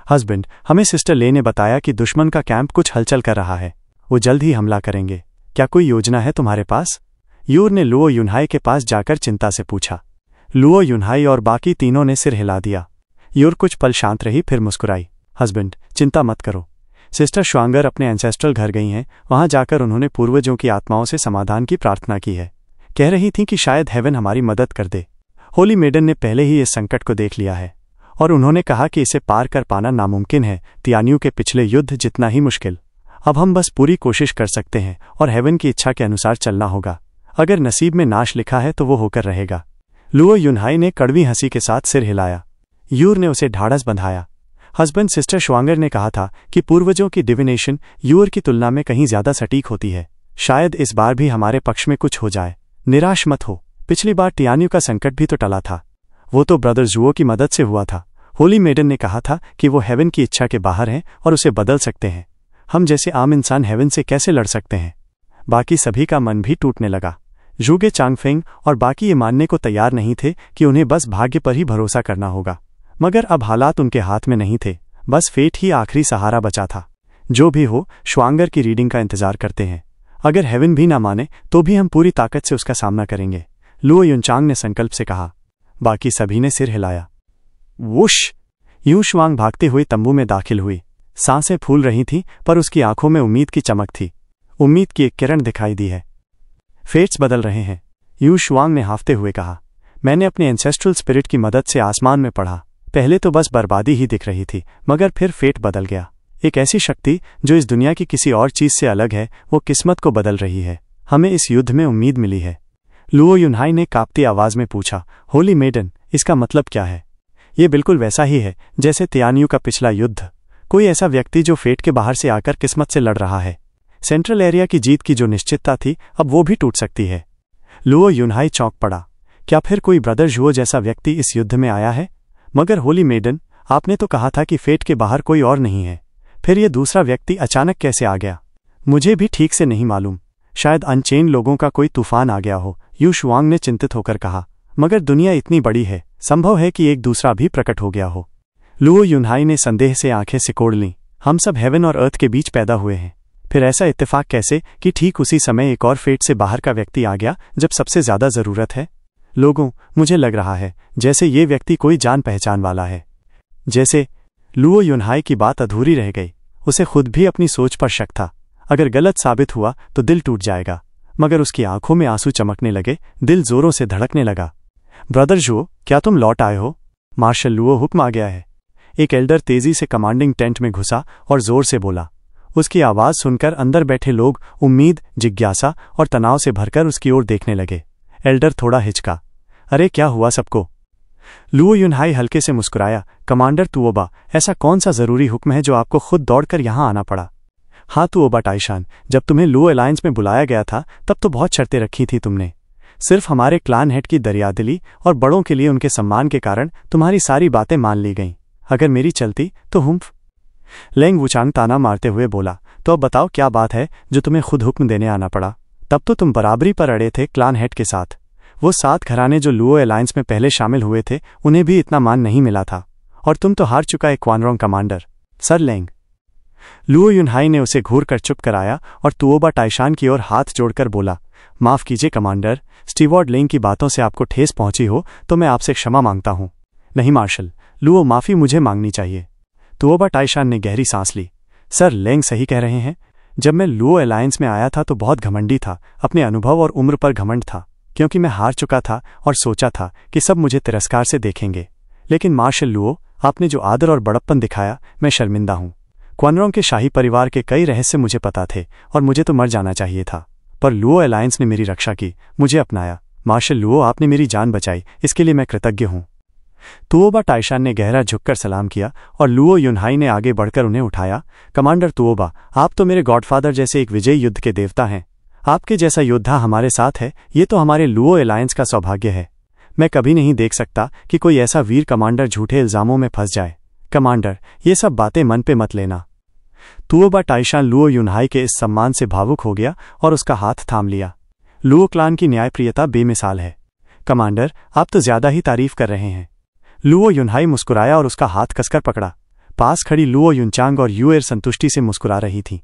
[SPEAKER 1] हस्बैंड, हमें सिस्टर ले ने बताया कि दुश्मन का कैंप कुछ हलचल कर रहा है। वो जल्द ही हमला करेंगे। क्या कोई योजना है तुम्हारे पास? यूर ने लुओ युनहाई के पास जाकर चिंता से पूछा। लुओ युनहाई और बाकी तीनों ने सिर हिला दिया। यूर कुछ पल शांत रही, फिर मुस्कुराई। हस्बैंड, चिंता मत करो। सिस्टर श्वांगर अपने एंसेस्ट्रल घर गई हैं, वहां जाकर उन्होंने पूर्वजों की आत्माओं से समाधान की प्रार्थना की है। कह रही थीं कि शायद हेवन हमारी मदद कर दे। होली मेडन ने पहले ही इस संकट को देख लिया है और उन्होंने कहा कि इसे पार कर पाना नामुमकिन है, तियानियों के पिछले युद्ध जितना ही मुश्किल। अब हम बस पूरी कोशिश कर सकते हैं और हेवन की इच्छा के अनुसार चलना होगा। अगर नसीब में नाश लिखा है तो वो होकर रहेगा। लुओ युनहाई ने कड़वी हंसी के साथ सिर हिलाया। यूर ने उसे ढाढ़स बंधाया। हस्बैंड, सिस्टर श्वांगर ने कहा था कि पूर्वजों की डिविनेशन यूर की तुलना में कहीं ज्यादा सटीक होती है। शायद इस बार भी हमारे पक्ष में कुछ हो जाए। निराश मत हो, पिछली बार टियानियों का संकट भी तो टला था। वो तो ब्रदर जुओ की मदद से हुआ था। होली मेडन ने कहा था कि वो हेवन की इच्छा के बाहर हैं और उसे बदल सकते हैं। हम जैसे आम इंसान हेवन से कैसे लड़ सकते हैं? बाकी सभी का मन भी टूटने लगा। जूगे चांगफेंग और बाकी ये मानने को तैयार नहीं थे कि उन्हें बस भाग्य पर ही भरोसा करना होगा, मगर अब हालात उनके हाथ में नहीं थे। बस फेट ही आखिरी सहारा बचा था। जो भी हो, श्वांगर की रीडिंग का इंतजार करते हैं। अगर हेवन भी ना माने तो भी हम पूरी ताकत से उसका सामना करेंगे, लुओ युनचांग ने संकल्प से कहा। बाकी सभी ने सिर हिलाया। वुश! यूं श्वांग भागते हुए तंबू में दाखिल हुई। सांसें फूल रही थीं, पर उसकी आंखों में उम्मीद की चमक थी। उम्मीद की एक किरण दिखाई दी है। फेट्स बदल रहे हैं, यूं श्वांग ने हाफते हुए कहा। मैंने अपने एंसेस्ट्रल स्पिरिट की मदद से आसमान में पढ़ा। पहले तो बस बर्बादी ही दिख रही थी, मगर फिर फेट बदल गया। एक ऐसी शक्ति जो इस दुनिया की किसी और चीज से अलग है, वो किस्मत को बदल रही है। हमें इस युद्ध में उम्मीद मिली है। लुओ युनहाई ने कांपती आवाज में पूछा। होली मेडन, इसका मतलब क्या है? ये बिल्कुल वैसा ही है जैसे तियानियों का पिछला युद्ध। कोई ऐसा व्यक्ति जो फेट के बाहर से आकर किस्मत से लड़ रहा है। सेंट्रल एरिया की जीत की जो निश्चितता थी, अब वो भी टूट सकती है। लुओ युनहाई चौंक पड़ा। क्या फिर कोई ब्रदर जुओ जैसा व्यक्ति इस युद्ध में आया है? मगर होली मेडन, आपने तो कहा था कि फेट के बाहर कोई और नहीं है। फिर ये दूसरा व्यक्ति अचानक कैसे आ गया? मुझे भी ठीक से नहीं मालूम। शायद अनचेन लोगों का कोई तूफान आ गया हो, यू शुआंग ने चिंतित होकर कहा। मगर दुनिया इतनी बड़ी है, संभव है कि एक दूसरा भी प्रकट हो गया हो। लुओ युनहाई ने संदेह से आंखें सिकोड़ लीं। हम सब हेवन और अर्थ के बीच पैदा हुए हैं। फिर ऐसा इत्तेफाक कैसे कि ठीक उसी समय एक और फेट से बाहर का व्यक्ति आ गया जब सबसे ज्यादा जरूरत है? लोगों, मुझे लग रहा है जैसे ये व्यक्ति कोई जान पहचान वाला है। जैसे लुओ युनहाई की बात अधूरी रह गई। उसे खुद भी अपनी सोच पर शक था। अगर गलत साबित हुआ तो दिल टूट जाएगा। मगर उसकी आंखों में आंसू चमकने लगे, दिल जोरों से धड़कने लगा। ब्रदर जुओ, क्या तुम लौट आए हो? मार्शल लुओ, हुक्म आ गया है। एक एल्डर तेजी से कमांडिंग टेंट में घुसा और जोर से बोला। उसकी आवाज सुनकर अंदर बैठे लोग उम्मीद, जिज्ञासा और तनाव से भरकर उसकी ओर देखने लगे। एल्डर थोड़ा हिचका। अरे क्या हुआ सबको? लुओ युनहाई हल्के से मुस्कुराया। कमांडर तुओबा, ऐसा कौन सा जरूरी हुक्म है जो आपको खुद दौड़कर यहां आना पड़ा? हाँ तुओबा टाइशान, जब तुम्हें लुओ अलायंस में बुलाया गया था तब तो बहुत शर्तें रखी थी तुमने। सिर्फ हमारे क्लान हेड की दरियादिली और बड़ों के लिए उनके सम्मान के कारण तुम्हारी सारी बातें मान ली गईं। अगर मेरी चलती तो हुम्फ। लेंग वुचांग ताना मारते हुए बोला। तो अब बताओ क्या बात है जो तुम्हें खुद हुक्म देने आना पड़ा? तब तो तुम बराबरी पर अड़े थे क्लान हेड के साथ। वो 7 घराने जो लुओ अलायंस में पहले शामिल हुए थे, उन्हें भी इतना मान नहीं मिला था। और तुम तो हार चुका एक क्वानरोंग कमांडर, सर लेंग। लुओ युनहाई ने उसे घूर कर चुप कराया और तुओबा टाइशान की ओर हाथ जोड़कर बोला। माफ कीजिए कमांडर, स्टीवर्ड लेंग की बातों से आपको ठेस पहुंची हो तो मैं आपसे क्षमा मांगता हूं। नहीं मार्शल, लुओ, माफी मुझे मांगनी चाहिए। तुओबा टाइशान ने गहरी सांस ली। सर लेंग सही कह रहे हैं। जब मैं लुओ अलायंस में आया था तो बहुत घमंडी था, अपने अनुभव और उम्र पर घमंड था, क्योंकि मैं हार चुका था और सोचा था कि सब मुझे तिरस्कार से देखेंगे। लेकिन मार्शल लुओ, आपने जो आदर और बड़प्पन दिखाया, मैं शर्मिंदा हूं। क्वानरोंग के शाही परिवार के कई रहस्य मुझे पता थे और मुझे तो मर जाना चाहिए था, पर लुओ अलायंस ने मेरी रक्षा की, मुझे अपनाया। मार्शल लुओ, आपने मेरी जान बचाई, इसके लिए मैं कृतज्ञ हूं। तुओबा टाइशान ने गहरा झुककर सलाम किया और लुओ युनहाई ने आगे बढ़कर उन्हें उठाया। कमांडर तुओबा, आप तो मेरे गॉडफादर जैसे एक विजयी युद्ध के देवता हैं। आपके जैसा योद्धा हमारे साथ है, ये तो हमारे लुओ अलायंस का सौभाग्य है। मैं कभी नहीं देख सकता कि कोई ऐसा वीर कमांडर झूठे इल्जामों में फंस जाए। कमांडर, ये सब बातें मन पे मत लेना। तुओबा टाइशान लुओ युनहाई के इस सम्मान से भावुक हो गया और उसका हाथ थाम लिया। लुओ क्लान की न्यायप्रियता बेमिसाल है। कमांडर, आप तो ज्यादा ही तारीफ कर रहे हैं। लुओ युनहाई मुस्कुराया और उसका हाथ कसकर पकड़ा। पास खड़ी लुओ युनचांग और यूएर संतुष्टि से मुस्कुरा रही थी।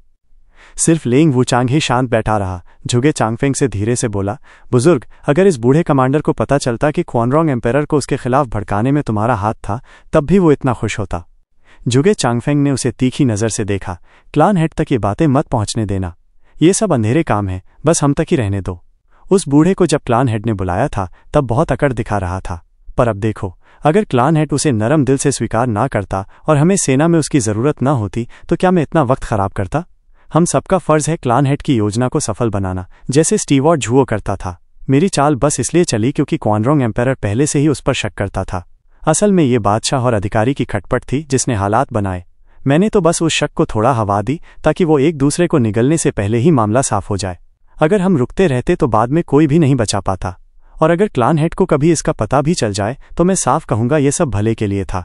[SPEAKER 1] सिर्फ लेंग वुचांग ही शांत बैठा रहा। झुगे चांगफेंग से धीरे से बोला, बुजुर्ग, अगर इस बूढ़े कमांडर को पता चलता कि क्वानरोंग एम्पेरर को उसके खिलाफ भड़काने में तुम्हारा हाथ था, तब भी वो इतना खुश होता। झुगे चांगफेंग ने उसे तीखी नज़र से देखा। क्लान हेड तक ये बातें मत पहुंचने देना, ये सब अंधेरे काम है, बस हम तक ही रहने दो। उस बूढ़े को जब क्लान हेड ने बुलाया था तब बहुत अकड़ दिखा रहा था, पर अब देखो, अगर क्लान हेड उसे नरम दिल से स्वीकार ना करता और हमें सेना में उसकी ज़रूरत ना होती तो क्या मैं इतना वक्त खराब करता? हम सबका फर्ज है क्लान हेड की योजना को सफल बनाना, जैसे स्टीवर्ट झुओ करता था। मेरी चाल बस इसलिए चली क्योंकि क्वानरोंग एम्पेरर पहले से ही उस पर शक करता था। असल में ये बादशाह और अधिकारी की खटपट थी जिसने हालात बनाए। मैंने तो बस उस शक को थोड़ा हवा दी ताकि वो एक दूसरे को निगलने से पहले ही मामला साफ हो जाए। अगर हम रुकते रहते तो बाद में कोई भी नहीं बचा पाता, और अगर क्लान हेड को कभी इसका पता भी चल जाए तो मैं साफ कहूंगा ये सब भले के लिए था।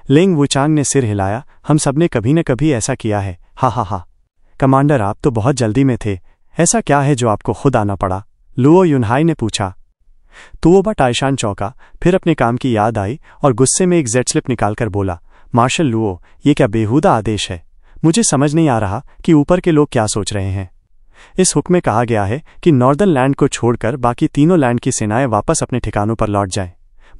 [SPEAKER 1] लेंग वुचांग ने सिर हिलाया। हम सबने कभी न कभी ऐसा किया है, हा हा हा। कमांडर, आप तो बहुत जल्दी में थे, ऐसा क्या है जो आपको खुद आना पड़ा? लुओ युनहाई ने पूछा। तुओबा टाइशान चौंका, फिर अपने काम की याद आई और गुस्से में एक जेट स्लिप निकालकर बोला, मार्शल लुओ, ये क्या बेहुदा आदेश है? मुझे समझ नहीं आ रहा कि ऊपर के लोग क्या सोच रहे हैं। इस हुक्म में कहा गया है कि नॉर्दर्न लैंड को छोड़कर बाकी तीनों लैंड की सेनाएं वापस अपने ठिकानों पर लौट जाएं।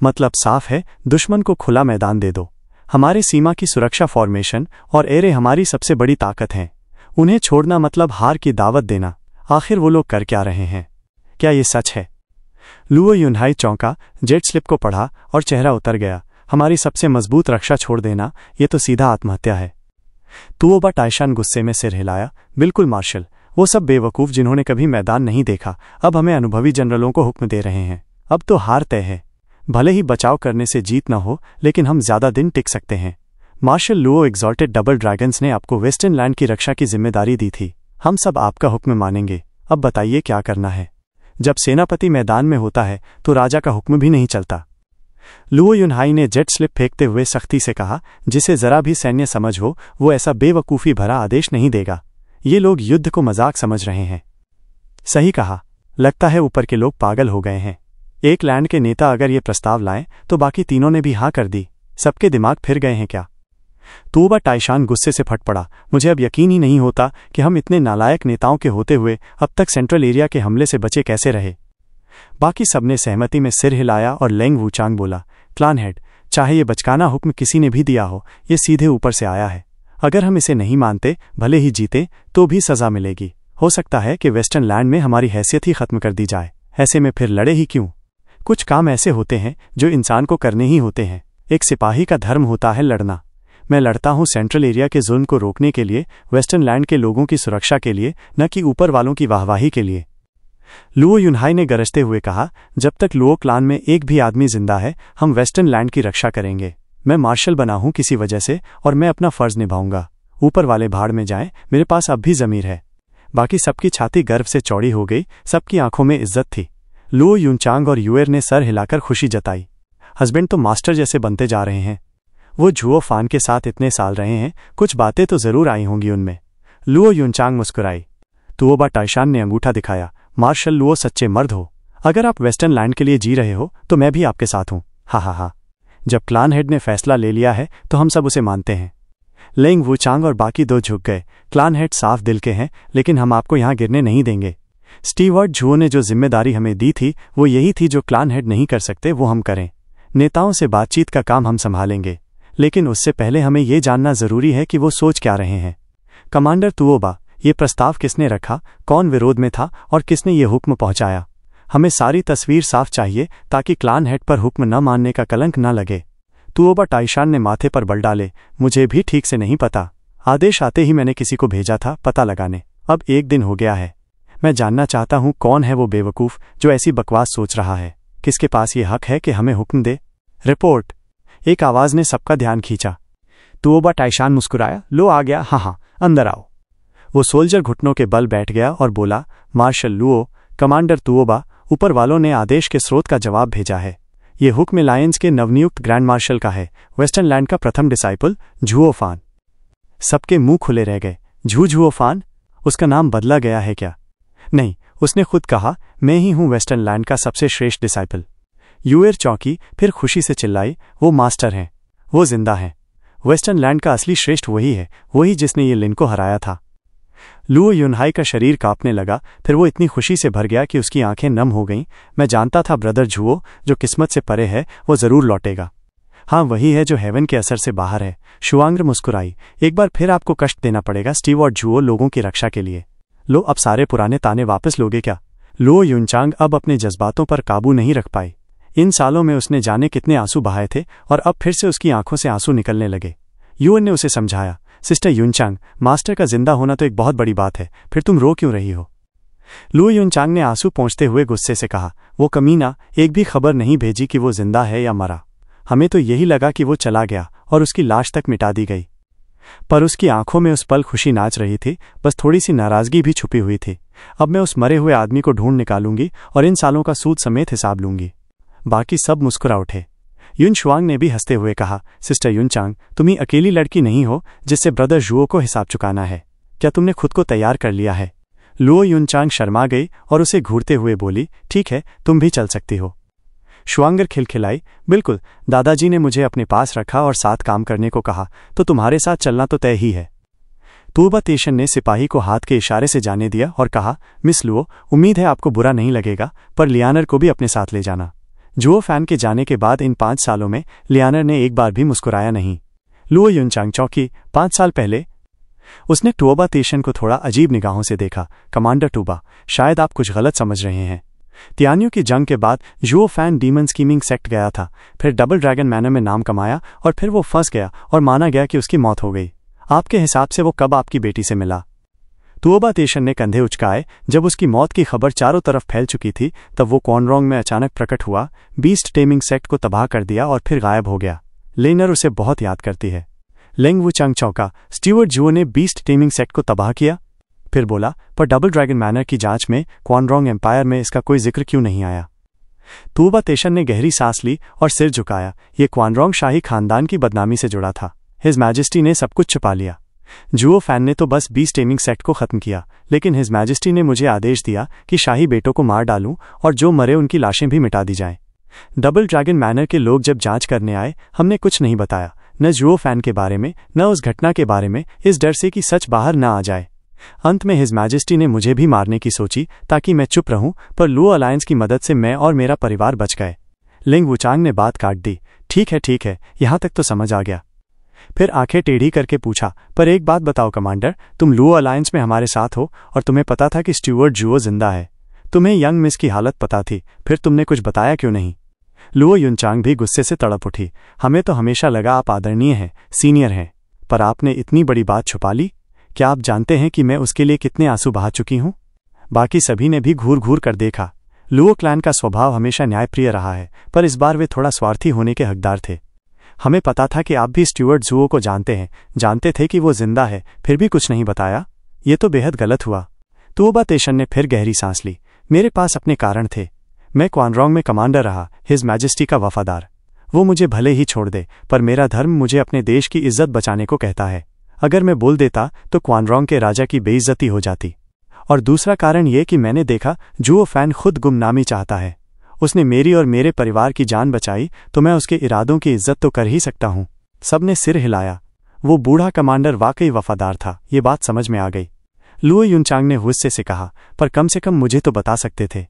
[SPEAKER 1] मतलब साफ है, दुश्मन को खुला मैदान दे दो। हमारे सीमा की सुरक्षा फॉर्मेशन और एरे हमारी सबसे बड़ी ताकत हैं। उन्हें छोड़ना मतलब हार की दावत देना। आखिर वो लोग कर क्या रहे हैं? क्या ये सच है? लुओ युनहाई चौंका, जेट स्लिप को पढ़ा और चेहरा उतर गया। हमारी सबसे मजबूत रक्षा छोड़ देना, ये तो सीधा आत्महत्या है। तुओबा टाइशान गुस्से में सिर हिलाया, बिल्कुल मार्शल, वो सब बेवकूफ़ जिन्होंने कभी मैदान नहीं देखा अब हमें अनुभवी जनरलों को हुक्म दे रहे हैं। अब तो हार तय है। भले ही बचाव करने से जीत न हो, लेकिन हम ज़्यादा दिन टिक सकते हैं। Marshal Luo, exalted double dragons ने आपको वेस्टर्न लैंड की रक्षा की जिम्मेदारी दी थी। हम सब आपका हुक्म मानेंगे। अब बताइए क्या करना है? जब सेनापति मैदान में होता है तो राजा का हुक्म भी नहीं चलता। लुओ युनहाई ने जेट स्लिप फेंकते हुए सख्ती से कहा, जिसे जरा भी सैन्य समझ हो वो ऐसा बेवकूफ़ी भरा आदेश नहीं देगा। ये लोग युद्ध को मजाक समझ रहे हैं। सही कहा, लगता है ऊपर के लोग पागल हो गए हैं। एक लैंड के नेता अगर ये प्रस्ताव लाएं तो बाकी तीनों ने भी हाँ कर दी। सबके दिमाग फिर गए हैं क्या? तुओबा टाइशान गुस्से से फट पड़ा। मुझे अब यकीन ही नहीं होता कि हम इतने नालायक नेताओं के होते हुए अब तक सेंट्रल एरिया के हमले से बचे कैसे रहे। बाकी सबने सहमति में सिर हिलाया और लेंग वुचांग बोला, क्लान हेड, चाहे ये बचकाना हुक्म किसी ने भी दिया हो, ये सीधे ऊपर से आया है। अगर हम इसे नहीं मानते, भले ही जीते, तो भी सजा मिलेगी। हो सकता है कि वेस्टर्न लैंड में हमारी हैसियत ही खत्म कर दी जाए। ऐसे में फिर लड़े ही क्यों? कुछ काम ऐसे होते हैं जो इंसान को करने ही होते हैं। एक सिपाही का धर्म होता है लड़ना। मैं लड़ता हूं सेंट्रल एरिया के जुल्म को रोकने के लिए, वेस्टर्न लैंड के लोगों की सुरक्षा के लिए, न कि ऊपर वालों की वाहवाही के लिए। लुओ युनहाई ने गरजते हुए कहा, जब तक लुओ क्लान में एक भी आदमी जिंदा है, हम वेस्टर्न लैंड की रक्षा करेंगे। मैं मार्शल बना हूं किसी वजह से और मैं अपना फर्ज निभाऊंगा। ऊपर वाले भाड़ में जाएं, मेरे पास अब भी जमीर है। बाकी सबकी छाती गर्व से चौड़ी हो गई, सबकी आंखों में इज्जत थी। लुओ युनचांग और युएर ने सर हिलाकर खुशी जताई। हस्बैंड तो मास्टर जैसे बनते जा रहे हैं। वो झुओ फान के साथ इतने साल रहे हैं, कुछ बातें तो जरूर आई होंगी उनमें। लुओ युनचांग मुस्कुराई। तुओबा टाइशान ने अंगूठा दिखाया, मार्शल लुओ सच्चे मर्द हो। अगर आप वेस्टर्न लैंड के लिए जी रहे हो तो मैं भी आपके साथ हूं। हा हा हा। जब क्लान हेड ने फैसला ले लिया है तो हम सब उसे मानते हैं। लेंग वुचांग और बाकी दो झुक गए। क्लान हेड साफ दिल के हैं, लेकिन हम आपको यहां गिरने नहीं देंगे। स्टीवर्ट झुओ ने जो जिम्मेदारी हमें दी थी वो यही थी जो क्लान हेड नहीं कर सकते वो हम करें। नेताओं से बातचीत का काम हम संभालेंगे, लेकिन उससे पहले हमें ये जानना जरूरी है कि वो सोच क्या रहे हैं। कमांडर तुओबा, ये प्रस्ताव किसने रखा, कौन विरोध में था और किसने ये हुक्म पहुंचाया? हमें सारी तस्वीर साफ चाहिए ताकि क्लान हेड पर हुक्म न मानने का कलंक न लगे। तुओबा टाइशान ने माथे पर बल डाले, मुझे भी ठीक से नहीं पता। आदेश आते ही मैंने किसी को भेजा था पता लगाने। अब एक दिन हो गया है। मैं जानना चाहता हूं कौन है वो बेवकूफ़ जो ऐसी बकवास सोच रहा है। किसके पास ये हक है कि हमें हुक्म दे? रिपोर्ट। एक आवाज़ ने सबका ध्यान खींचा। तुओबा टाइशान मुस्कुराया, लो आ गया, हाँ हाँ, अंदर आओ। वो सोल्जर घुटनों के बल बैठ गया और बोला, मार्शल लुओ, कमांडर तुओबा, ऊपर वालों ने आदेश के स्रोत का जवाब भेजा है। ये हुक्म लायंस के नवनियुक्त ग्रैंड मार्शल का है, वेस्टर्न लैंड का प्रथम डिसाइपल झुओ फान। सबके मुंह खुले रह गए। झुओ फान? उसका नाम बदला गया है क्या? नहीं, उसने खुद कहा, मैं ही हूं वेस्टर्न लैंड का सबसे श्रेष्ठ डिसाइपल। युएर चौंकी, फिर खुशी से चिल्लाई, वो मास्टर हैं, वो जिंदा हैं। वेस्टर्न लैंड का असली श्रेष्ठ वही है, वही जिसने ये लिन को हराया था। लुओ युनहाई का शरीर कांपने लगा, फिर वो इतनी खुशी से भर गया कि उसकी आंखें नम हो गईं। मैं जानता था ब्रदर झुओ, जो किस्मत से परे है वो जरूर लौटेगा। हाँ, वही है जो हेवन के असर से बाहर है। शुआंग्र मुस्कुराई। एक बार फिर आपको कष्ट देना पड़ेगा स्टीवर्ट झुओ, लोगों की रक्षा के लिए। लो, अब सारे पुराने ताने वापस लोगे क्या? लुओ युनचांग अब अपने जज्बातों पर काबू नहीं रख पाई। इन सालों में उसने जाने कितने आंसू बहाए थे और अब फिर से उसकी आंखों से आंसू निकलने लगे। युन ने उसे समझाया, सिस्टर युनचांग, मास्टर का जिंदा होना तो एक बहुत बड़ी बात है, फिर तुम रो क्यों रही हो? लुओ युनचांग ने आंसू पोंछते हुए गुस्से से कहा, वो कमीना एक भी खबर नहीं भेजी कि वो जिंदा है या मरा। हमें तो यही लगा कि वो चला गया और उसकी लाश तक मिटा दी गई। पर उसकी आंखों में उस पल खुशी नाच रही थी, बस थोड़ी सी नाराजगी भी छुपी हुई थी। अब मैं उस मरे हुए आदमी को ढूंढ निकालूंगी और इन सालों का सूद समेत हिसाब लूंगी। बाकी सब मुस्कुरा उठे। युन शुआंग ने भी हंसते हुए कहा, सिस्टर युनचांग, तुम ही अकेली लड़की नहीं हो जिससे ब्रदर झुओ को हिसाब चुकाना है। क्या तुमने खुद को तैयार कर लिया है? लुओ युनचांग शर्मा गई और उसे घूरते हुए बोली, ठीक है, तुम भी चल सकती हो। शुआंगर खिलखिलाई, बिल्कुल, दादाजी ने मुझे अपने पास रखा और साथ काम करने को कहा, तो तुम्हारे साथ चलना तो तय ही है। तुओबा तेशन ने सिपाही को हाथ के इशारे से जाने दिया और कहा, मिस लुओ, उम्मीद है आपको बुरा नहीं लगेगा, पर लियानर को भी अपने साथ ले जाना। जुओ फैन के जाने के बाद इन 5 सालों में लियानर ने एक बार भी मुस्कुराया नहीं। लुओ युनचांग चौंकी। 5 साल पहले उसने टुओबा तेशन को थोड़ा अजीब निगाहों से देखा। कमांडर टूबा, शायद आप कुछ गलत समझ रहे हैं। तियानियों की जंग के बाद जुओ फैन डीमन स्कीमिंग सेक्ट गया था, फिर डबल ड्रैगन मैनर में नाम कमाया और फिर वो फंस गया और माना गया कि उसकी मौत हो गई। आपके हिसाब से वो कब आपकी बेटी से मिला? तुओबा तेशन ने कंधे उचकाए। जब उसकी मौत की खबर चारों तरफ फैल चुकी थी तब वो क्वानरोंग में अचानक प्रकट हुआ, बीस्ट टेमिंग सेक्ट को तबाह कर दिया और फिर गायब हो गया। लेनर उसे बहुत याद करती है। लेंग वुचांग चौंका। स्टीवर्ट जुओ ने बीस्ट टेमिंग सेक्ट को तबाह किया? फिर बोला, पर डबल ड्रैगन मैनर की जांच में क्वानरोंग एम्पायर में इसका कोई जिक्र क्यों नहीं आया? तुओबा तेशन ने गहरी सांस ली और सिर झुकाया। ये क्वानरोंग शाही खानदान की बदनामी से जुड़ा था। हिज मैजेस्टी ने सब कुछ छुपा लिया। जुओ फैन ने तो बस 20 टेमिंग सेक्ट को खत्म किया, लेकिन हिज मैजेस्टी ने मुझे आदेश दिया कि शाही बेटों को मार डालूं और जो मरे उनकी लाशें भी मिटा दी जाएं। डबल ड्रैगन मैनर के लोग जब जांच करने आए, हमने कुछ नहीं बताया, न जुओ फैन के बारे में न उस घटना के बारे में, इस डर से कि सच बाहर न आ जाए। अंत में हिज मैजेस्टी ने मुझे भी मारने की सोची ताकि मैं चुप रहूं, पर लुओ अलायंस की मदद से मैं और मेरा परिवार बच गए। लिंग वुचांग ने बात काट दी। ठीक है, यहां तक तो समझ आ गया। फिर आंखें टेढ़ी करके पूछा, पर एक बात बताओ कमांडर, तुम लुओ अलायंस में हमारे साथ हो और तुम्हें पता था कि स्टीवर्ट जुओ जिंदा है। तुम्हें यंग मिस की हालत पता थी, फिर तुमने कुछ बताया क्यों नहीं? लुओ युनचांग भी गुस्से से तड़प उठी। हमें तो हमेशा लगा आप आदरणीय हैं, सीनियर हैं, पर आपने इतनी बड़ी बात छुपा ली। क्या आप जानते हैं कि मैं उसके लिए कितने आंसू बहा चुकी हूं? बाकी सभी ने भी घूर घूर कर देखा। लुओ क्लैन का स्वभाव हमेशा न्यायप्रिय रहा है, पर इस बार वे थोड़ा स्वार्थी होने के हकदार थे। हमें पता था कि आप भी स्टीवर्ट जुओ को जानते थे कि वो जिंदा है, फिर भी कुछ नहीं बताया। ये तो बेहद गलत हुआ। तुओबा तेशन ने फिर गहरी सांस ली। मेरे पास अपने कारण थे। मैं क्वानरोंग में कमांडर रहा, हिज मैजेस्टी का वफादार। वो मुझे भले ही छोड़ दे, पर मेरा धर्म मुझे अपने देश की इज्जत बचाने को कहता है। अगर मैं बोल देता तो क्वानरोंग के राजा की बेइज्जती हो जाती। और दूसरा कारण ये कि मैंने देखा जुओ फैन खुद गुमनामी चाहता है। उसने मेरी और मेरे परिवार की जान बचाई, तो मैं उसके इरादों की इज्जत तो कर ही सकता हूं। सबने सिर हिलाया। वो बूढ़ा कमांडर वाकई वफादार था, ये बात समझ में आ गई। लुओ युनचांग ने गुस्से से कहा, पर कम से कम मुझे तो बता सकते थे।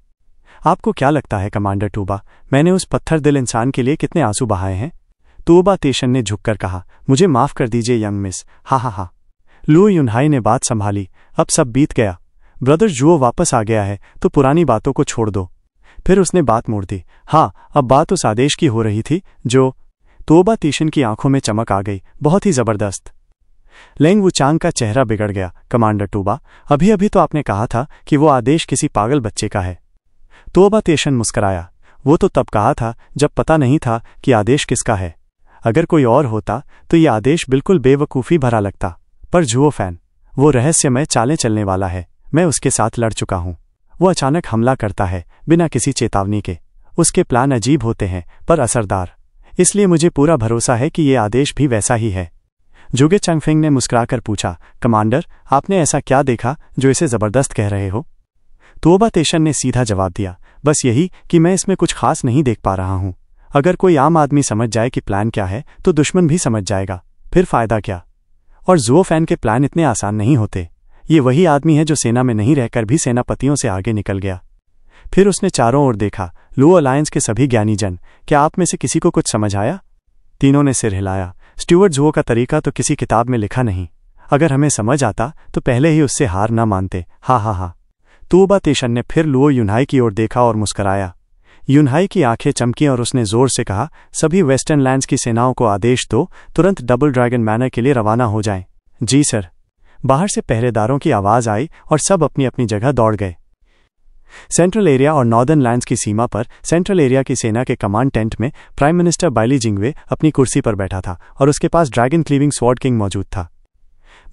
[SPEAKER 1] आपको क्या लगता है कमांडर टूबा, मैंने उस पत्थर दिल इंसान के लिए कितने आंसू बहाए हैं? तुओबा तेशन ने झुककर कहा, मुझे माफ कर दीजिए यंग मिस। हा। लुओ युनहाई ने बात संभाली। अब सब बीत गया। ब्रदर जुओ वापस आ गया है, तो पुरानी बातों को छोड़ दो। फिर उसने बात मोड़ दी। हाँ, अब बात उस आदेश की हो रही थी जो। तुओबा तेशन की आंखों में चमक आ गई, बहुत ही जबरदस्त। लेंग वुचांग का चेहरा बिगड़ गया। कमांडर टूबा, अभी तो आपने कहा था कि वो आदेश किसी पागल बच्चे का है। तुओबा तेशन मुस्कराया। वो तो तब कहा था जब पता नहीं था कि आदेश किसका है। अगर कोई और होता तो ये आदेश बिल्कुल बेवकूफ़ी भरा लगता, पर जुओ फैन, वो रहस्यमय चालें चलने वाला है। मैं उसके साथ लड़ चुका हूं। वो अचानक हमला करता है बिना किसी चेतावनी के। उसके प्लान अजीब होते हैं पर असरदार। इसलिए मुझे पूरा भरोसा है कि ये आदेश भी वैसा ही है। जुगे चंगफिंग ने मुस्कुराकर पूछा, कमांडर, आपने ऐसा क्या देखा जो इसे जबरदस्त कह रहे हो? तुओबा तेशन ने सीधा जवाब दिया, बस यही कि मैं इसमें कुछ खास नहीं देख पा रहा हूं। अगर कोई आम आदमी समझ जाए कि प्लान क्या है तो दुश्मन भी समझ जाएगा, फिर फायदा क्या? और जुओ फैन के प्लान इतने आसान नहीं होते। ये वही आदमी है जो सेना में नहीं रहकर भी सेनापतियों से आगे निकल गया। फिर उसने चारों ओर देखा। लू अलायंस के सभी ज्ञानी जन, क्या आप में से किसी को कुछ समझ आया? तीनों ने सिर हिलाया। स्टुअर्ट जुओ का तरीका तो किसी किताब में लिखा नहीं। अगर हमें समझ आता तो पहले ही उससे हार न मानते। हा हा हा। तुओबा तेशन ने फिर लुओ युनहाई की ओर देखा और मुस्कराया। युनहाई की आंखें चमकीं और उसने जोर से कहा, सभी वेस्टर्न लैंड्स की सेनाओं को आदेश दो, तुरंत डबल ड्रैगन मैनर के लिए रवाना हो जाएं। जी सर। बाहर से पहरेदारों की आवाज आई और सब अपनी अपनी जगह दौड़ गए। सेंट्रल एरिया और नॉर्दर्न लैंड्स की सीमा पर सेंट्रल एरिया की सेना के कमांड टेंट में प्राइम मिनिस्टर बाइली जिंगवे अपनी कुर्सी पर बैठा था और उसके पास ड्रैगन क्लीविंग स्वॉर्ड किंग मौजूद था।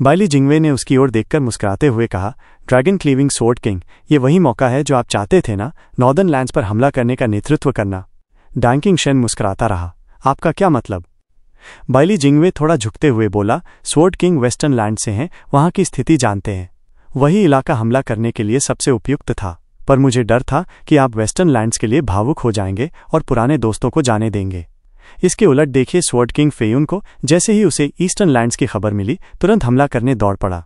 [SPEAKER 1] बाइली जिंगवे ने उसकी ओर देखकर मुस्कुराते हुए कहा, ड्रैगन क्लीविंग स्वॉर्ड किंग, ये वही मौका है जो आप चाहते थे ना, नॉर्दर्न लैंड्स पर हमला करने का नेतृत्व करना। डैंकिंग शेन मुस्कुराता रहा। आपका क्या मतलब? बाइली जिंगवे थोड़ा झुकते हुए बोला, स्वॉर्ड किंग वेस्टर्न लैंड से हैं, वहां की स्थिति जानते हैं। वही इलाका हमला करने के लिए सबसे उपयुक्त था, पर मुझे डर था कि आप वेस्टर्न लैंड्स के लिए भावुक हो जाएंगे और पुराने दोस्तों को जाने देंगे। इसके उलट देखिए स्वॉर्ड किंग फेयुन को, जैसे ही उसे ईस्टर्न लैंड्स की खबर मिली तुरंत हमला करने दौड़ पड़ा।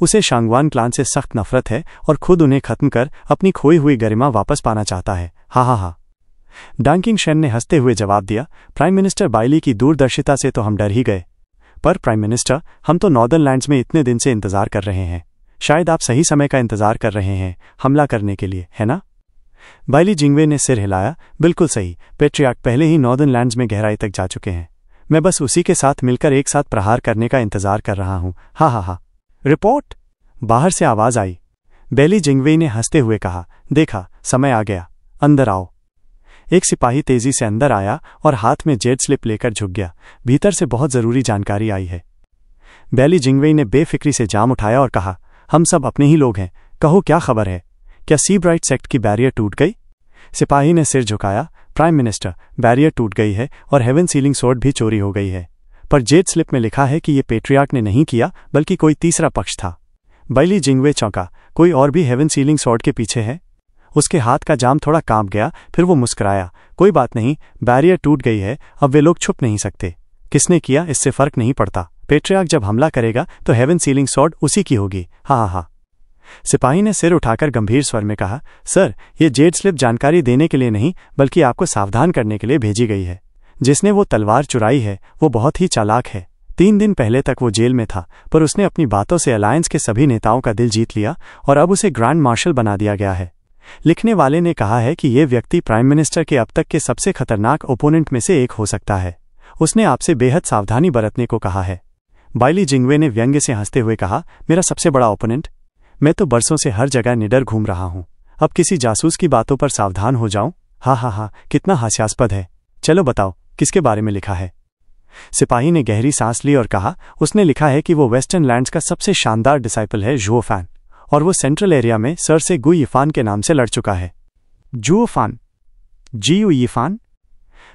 [SPEAKER 1] उसे शांगवान क्लान से सख्त नफरत है और खुद उन्हें खत्म कर अपनी खोई हुई गरिमा वापस पाना चाहता है। हा हा हा। डैंकिंग शेन ने हंसते हुए जवाब दिया, प्राइम मिनिस्टर बाइली की दूरदर्शिता से तो हम डर ही गए। पर प्राइम मिनिस्टर, हम तो नॉर्दर्न लैंड्स में इतने दिन से इंतजार कर रहे हैं। शायद आप सही समय का इंतजार कर रहे हैं हमला करने के लिए, है ना? बाइली जिंगवे ने सिर हिलाया। बिल्कुल सही। पेट्रियार्क पहले ही नॉर्दर्न लैंड्स में गहराई तक जा चुके हैं। मैं बस उसी के साथ मिलकर एक साथ प्रहार करने का इंतजार कर रहा हूं। हा हा हा। रिपोर्ट। बाहर से आवाज आई। बाइली जिंगवे ने हंसते हुए कहा, देखा, समय आ गया, अंदर आओ। एक सिपाही तेजी से अंदर आया और हाथ में जेड स्लिप लेकर झुक गया। भीतर से बहुत जरूरी जानकारी आई है। बाइली जिंगवे ने बेफिक्री से जाम उठाया और कहा, हम सब अपने ही लोग हैं, कहो क्या खबर है? क्या सी ब्राइट सेक्ट की बैरियर टूट गई? सिपाही ने सिर झुकाया। प्राइम मिनिस्टर, बैरियर टूट गई है और हेवन सीलिंग स्वॉर्ड भी चोरी हो गई है, पर जेड स्लिप में लिखा है कि ये पेट्रियार्क ने नहीं किया बल्कि कोई तीसरा पक्ष था। बाइली जिंगवे चौंका। कोई और भी हेवन सीलिंग स्वॉर्ड के पीछे है? उसके हाथ का जाम थोड़ा कांप गया, फिर वो मुस्कुराया। कोई बात नहीं, बैरियर टूट गई है, अब वे लोग छुप नहीं सकते। किसने किया इससे फर्क नहीं पड़ता। पेट्रियार्क जब हमला करेगा तो हेवन सीलिंग स्वॉर्ड उसी की होगी। हा हा हा। सिपाही ने सिर उठाकर गंभीर स्वर में कहा, सर, ये जेड स्लिप जानकारी देने के लिए नहीं बल्कि आपको सावधान करने के लिए भेजी गई है। जिसने वो तलवार चुराई है वो बहुत ही चालाक है। 3 दिन पहले तक वो जेल में था, पर उसने अपनी बातों से अलायंस के सभी नेताओं का दिल जीत लिया और अब उसे ग्रैंड मार्शल बना दिया गया है। लिखने वाले ने कहा है कि ये व्यक्ति प्राइम मिनिस्टर के अब तक के सबसे खतरनाक ओपोनेंट में से एक हो सकता है। उसने आपसे बेहद सावधानी बरतने को कहा है। बाइली जिंगवे ने व्यंग्य से हंसते हुए कहा, मेरा सबसे बड़ा ओपोनेंट? मैं तो बरसों से हर जगह निडर घूम रहा हूं, अब किसी जासूस की बातों पर सावधान हो जाऊं? हा हा हा। कितना हास्यास्पद है। चलो बताओ, किसके बारे में लिखा है? सिपाही ने गहरी सांस ली और कहा, उसने लिखा है कि वो वेस्टर्न लैंड्स का सबसे शानदार डिसाइपल है जुओ फैन, और वो सेंट्रल एरिया में सर से गु यिफान के नाम से लड़ चुका है। जुओ फान? जी यिफान?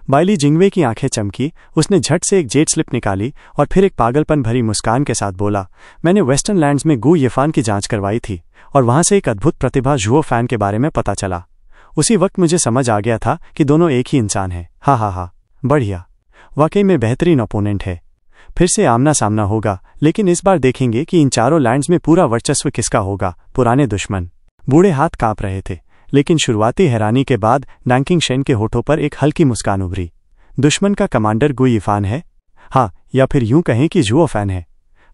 [SPEAKER 1] बाइली जिंगवे की आंखें चमकी। उसने झट से एक जेड स्लिप निकाली और फिर एक पागलपन भरी मुस्कान के साथ बोला, मैंने वेस्टर्न लैंड्स में गु यिफान की जांच करवाई थी और वहां से एक अद्भुत प्रतिभा जुओ फैन के बारे में पता चला। उसी वक्त मुझे समझ आ गया था कि दोनों एक ही इंसान हैं। हा हा हा। बढ़िया। वाकई में बेहतरीन ओपोनेंट है। फिर से आमना सामना होगा, लेकिन इस बार देखेंगे कि इन चारों लैंड्स में पूरा वर्चस्व किसका होगा। पुराने दुश्मन। बूढ़े हाथ कांप रहे थे, लेकिन शुरुआती हैरानी के बाद डैंकिंग शेन के होठों पर एक हल्की मुस्कान उभरी। दुश्मन का कमांडर गु यिफान है? हाँ, या फिर यूं कहें कि जुओ फैन है।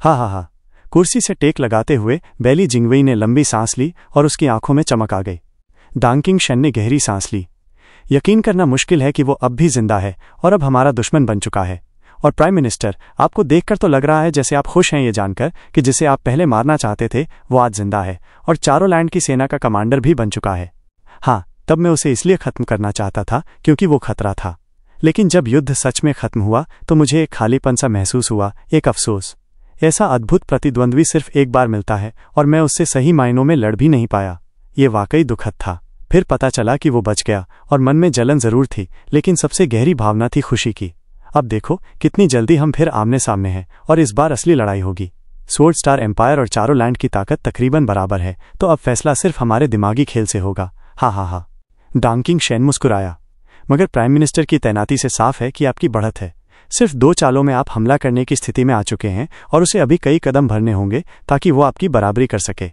[SPEAKER 1] हा हा हा। कुर्सी से टेक लगाते हुए बाइली जिंगवे ने लंबी सांस ली और उसकी आंखों में चमक आ गई। डैंकिंग शेन ने गहरी सांस ली। यकीन करना मुश्किल है कि वो अब भी जिंदा है और अब हमारा दुश्मन बन चुका है। और प्राइम मिनिस्टर, आपको देखकर तो लग रहा है जैसे आप खुश हैं ये जानकर कि जिसे आप पहले मारना चाहते थे वो आज जिंदा है और चारों लैंड की सेना का कमांडर भी बन चुका है। हाँ, तब मैं उसे इसलिए खत्म करना चाहता था क्योंकि वो खतरा था, लेकिन जब युद्ध सच में खत्म हुआ तो मुझे एक खालीपन सा महसूस हुआ, एक अफसोस। ऐसा अद्भुत प्रतिद्वंद्वी सिर्फ एक बार मिलता है और मैं उससे सही मायनों में लड़ भी नहीं पाया। ये वाकई दुखद था। फिर पता चला कि वो बच गया और मन में जलन जरूर थी, लेकिन सबसे गहरी भावना थी खुशी की। अब देखो कितनी जल्दी हम फिर आमने सामने हैं और इस बार असली लड़ाई होगी। स्वॉर्ड स्टार एम्पायर और चारों लैंड की ताकत तकरीबन बराबर है, तो अब फैसला सिर्फ हमारे दिमागी खेल से होगा। हा हा हा। डैंकिंग शेन मुस्कुराया। मगर प्राइम मिनिस्टर की तैनाती से साफ है कि आपकी बढ़त है। सिर्फ 2 चालों में आप हमला करने की स्थिति में आ चुके हैं और उसे अभी कई कदम भरने होंगे ताकि वो आपकी बराबरी कर सके।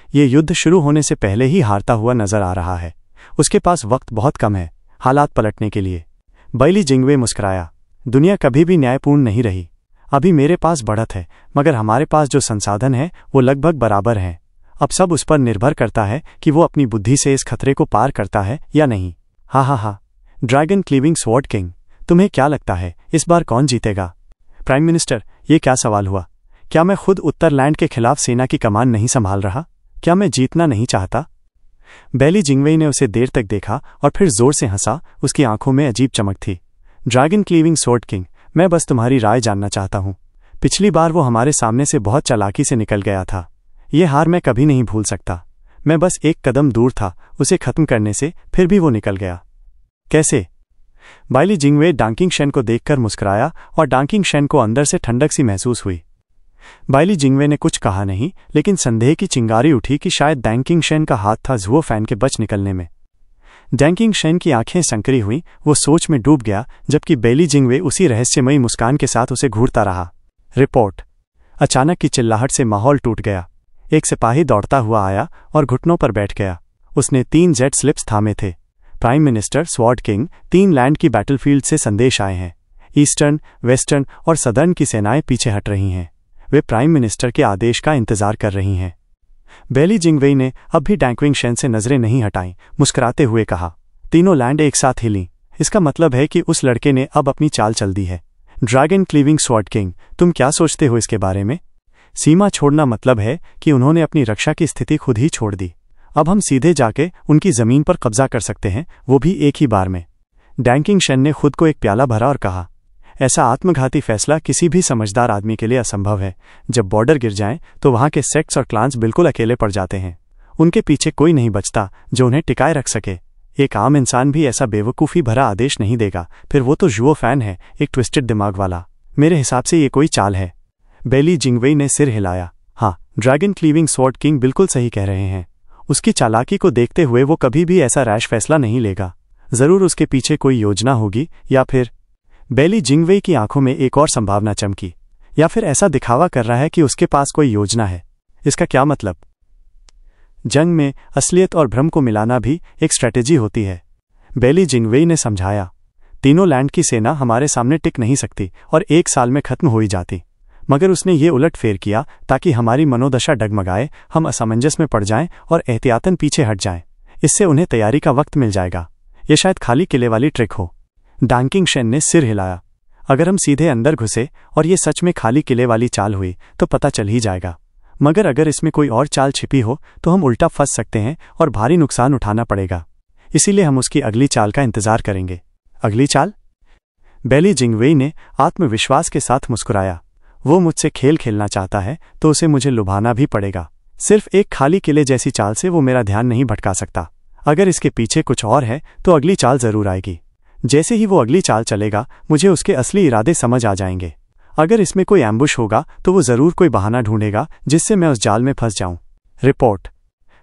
[SPEAKER 1] ये युद्ध शुरू होने से पहले ही हारता हुआ नजर आ रहा है। उसके पास वक्त बहुत कम है हालात पलटने के लिए। बैली जिंगवे मुस्कुराया। दुनिया कभी भी न्यायपूर्ण नहीं रही। अभी मेरे पास बढ़त है, मगर हमारे पास जो संसाधन है वो लगभग बराबर हैं। अब सब उस पर निर्भर करता है कि वो अपनी बुद्धि से इस खतरे को पार करता है या नहीं। हा। ड्रैगन क्लीविंग स्वॉर्ड किंग, तुम्हें क्या लगता है इस बार कौन जीतेगा? प्राइम मिनिस्टर, ये क्या सवाल हुआ? क्या मैं खुद उत्तरलैंड के खिलाफ सेना की कमान नहीं संभाल रहा? क्या मैं जीतना नहीं चाहता? बैली जिंगवेई ने उसे देर तक देखा और फिर जोर से हंसा। उसकी आंखों में अजीब चमक थी। ड्रैगन क्लीविंग स्वॉर्ड किंग, मैं बस तुम्हारी राय जानना चाहता हूं। पिछली बार वो हमारे सामने से बहुत चालाकी से निकल गया था। ये हार मैं कभी नहीं भूल सकता। मैं बस एक कदम दूर था उसे खत्म करने से, फिर भी वो निकल गया। कैसे? बैली जिंगवे डांकिंग शेन को देखकर मुस्कुराया और डांकिंग शेन को अंदर से ठंडक सी महसूस हुई। बैली जिंगवे ने कुछ कहा नहीं, लेकिन संदेह की चिंगारी उठी कि शायद डांकिंग शेन का हाथ था झुओ फैन के बच निकलने में। डांकिंग शेन की आंखें संकरी हुई। वो सोच में डूब गया, जबकि बैली जिंगवे उसी रहस्यमयी मुस्कान के साथ उसे घूरता रहा। रिपोर्ट। अचानक की चिल्लाहट से माहौल टूट गया। एक सिपाही दौड़ता हुआ आया और घुटनों पर बैठ गया। उसने 3 जेट स्लिप्स थामे थे। Prime minister sword king, 3 land की बैटलफील्ड से संदेश आए हैं। ईस्टर्न, वेस्टर्न और सदर्न की सेनाएं पीछे हट रही हैं। वे प्राइम मिनिस्टर के आदेश का इंतजार कर रही हैं। बैली जिंगवेई ने अब भी डांकिंग शेन से नजरें नहीं हटाईं। मुस्कुराते हुए कहा, तीनों लैंड एक साथ हिलीं। इसका मतलब है कि उस लड़के ने अब अपनी चाल चल दी है। ड्रैगन क्लीविंग स्वॉर्ड किंग, तुम क्या सोचते हो इसके बारे में? सीमा छोड़ना मतलब है कि उन्होंने अपनी रक्षा की स्थिति खुद ही छोड़ दी। अब हम सीधे जाके उनकी जमीन पर कब्जा कर सकते हैं, वो भी एक ही बार में। डांकिंग शेन ने खुद को एक प्याला भरा और कहा, ऐसा आत्मघाती फैसला किसी भी समझदार आदमी के लिए असंभव है। जब बॉर्डर गिर जाएं तो वहां के सेक्ट्स और क्लान्स बिल्कुल अकेले पड़ जाते हैं। उनके पीछे कोई नहीं बचता जो उन्हें टिकाए रख सके। एक आम इंसान भी ऐसा बेवकूफ़ी भरा आदेश नहीं देगा, फिर वो तो जुओ फैन है, एक ट्विस्टेड दिमाग वाला। मेरे हिसाब से ये कोई चाल है। बैली जिंगवेई ने सिर हिलाया। हाँ, ड्रैगन क्लीविंग स्वॉर्ड किंग बिल्कुल सही कह रहे हैं। उसकी चालाकी को देखते हुए वो कभी भी ऐसा रैश फैसला नहीं लेगा। जरूर उसके पीछे कोई योजना होगी, या फिर बैली जिंगवेई की आंखों में एक और संभावना चमकी। या फिर ऐसा दिखावा कर रहा है कि उसके पास कोई योजना है। इसका क्या मतलब? जंग में असलियत और भ्रम को मिलाना भी एक स्ट्रेटेजी होती है। बैली जिंगवेई ने समझाया, तीनों लैंड की सेना हमारे सामने टिक नहीं सकती और 1 साल में खत्म हो ही जाती। मगर उसने ये उलट फेर किया ताकि हमारी मनोदशा डगमगाए, हम असमंजस में पड़ जाएं और एहतियातन पीछे हट जाएं। इससे उन्हें तैयारी का वक्त मिल जाएगा। ये शायद खाली किले वाली ट्रिक हो। डांकिंग शेन ने सिर हिलाया। अगर हम सीधे अंदर घुसे और ये सच में खाली किले वाली चाल हुई तो पता चल ही जाएगा। मगर अगर इसमें कोई और चाल छिपी हो तो हम उल्टा फंस सकते हैं और भारी नुकसान उठाना पड़ेगा। इसीलिए हम उसकी अगली चाल का इंतजार करेंगे। अगली चाल? बैली जिंगवेई ने आत्मविश्वास के साथ मुस्कुराया। वो मुझसे खेल खेलना चाहता है तो उसे मुझे लुभाना भी पड़ेगा। सिर्फ एक खाली किले जैसी चाल से वो मेरा ध्यान नहीं भटका सकता। अगर इसके पीछे कुछ और है तो अगली चाल जरूर आएगी। जैसे ही वो अगली चाल चलेगा मुझे उसके असली इरादे समझ आ जाएंगे। अगर इसमें कोई एम्बुश होगा तो वो जरूर कोई बहाना ढूंढेगा जिससे मैं उस जाल में फंस जाऊं। रिपोर्ट।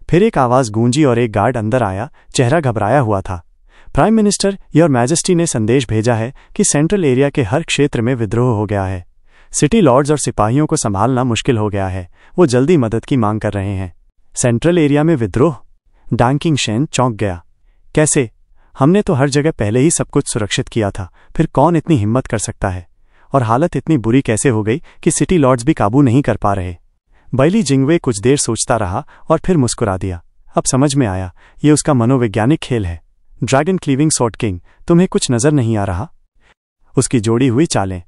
[SPEAKER 1] फिर एक आवाज गूंजी और एक गार्ड अंदर आया। चेहरा घबराया हुआ था। प्राइम मिनिस्टर, योर मैजेस्टी ने संदेश भेजा है कि सेंट्रल एरिया के हर क्षेत्र में विद्रोह हो गया है। सिटी लॉर्ड्स और सिपाहियों को संभालना मुश्किल हो गया है। वो जल्दी मदद की मांग कर रहे हैं। सेंट्रल एरिया में विद्रोह? डांकिंग शेन चौंक गया। कैसे? हमने तो हर जगह पहले ही सब कुछ सुरक्षित किया था, फिर कौन इतनी हिम्मत कर सकता है? और हालत इतनी बुरी कैसे हो गई कि सिटी लॉर्ड्स भी काबू नहीं कर पा रहे? बैली जिंगवे कुछ देर सोचता रहा और फिर मुस्कुरा दिया। अब समझ में आया, ये उसका मनोवैज्ञानिक खेल है। ड्रैगन क्लीविंग स्वॉर्ड किंग, तुम्हें कुछ नजर नहीं आ रहा? उसकी जोड़ी हुई चालें।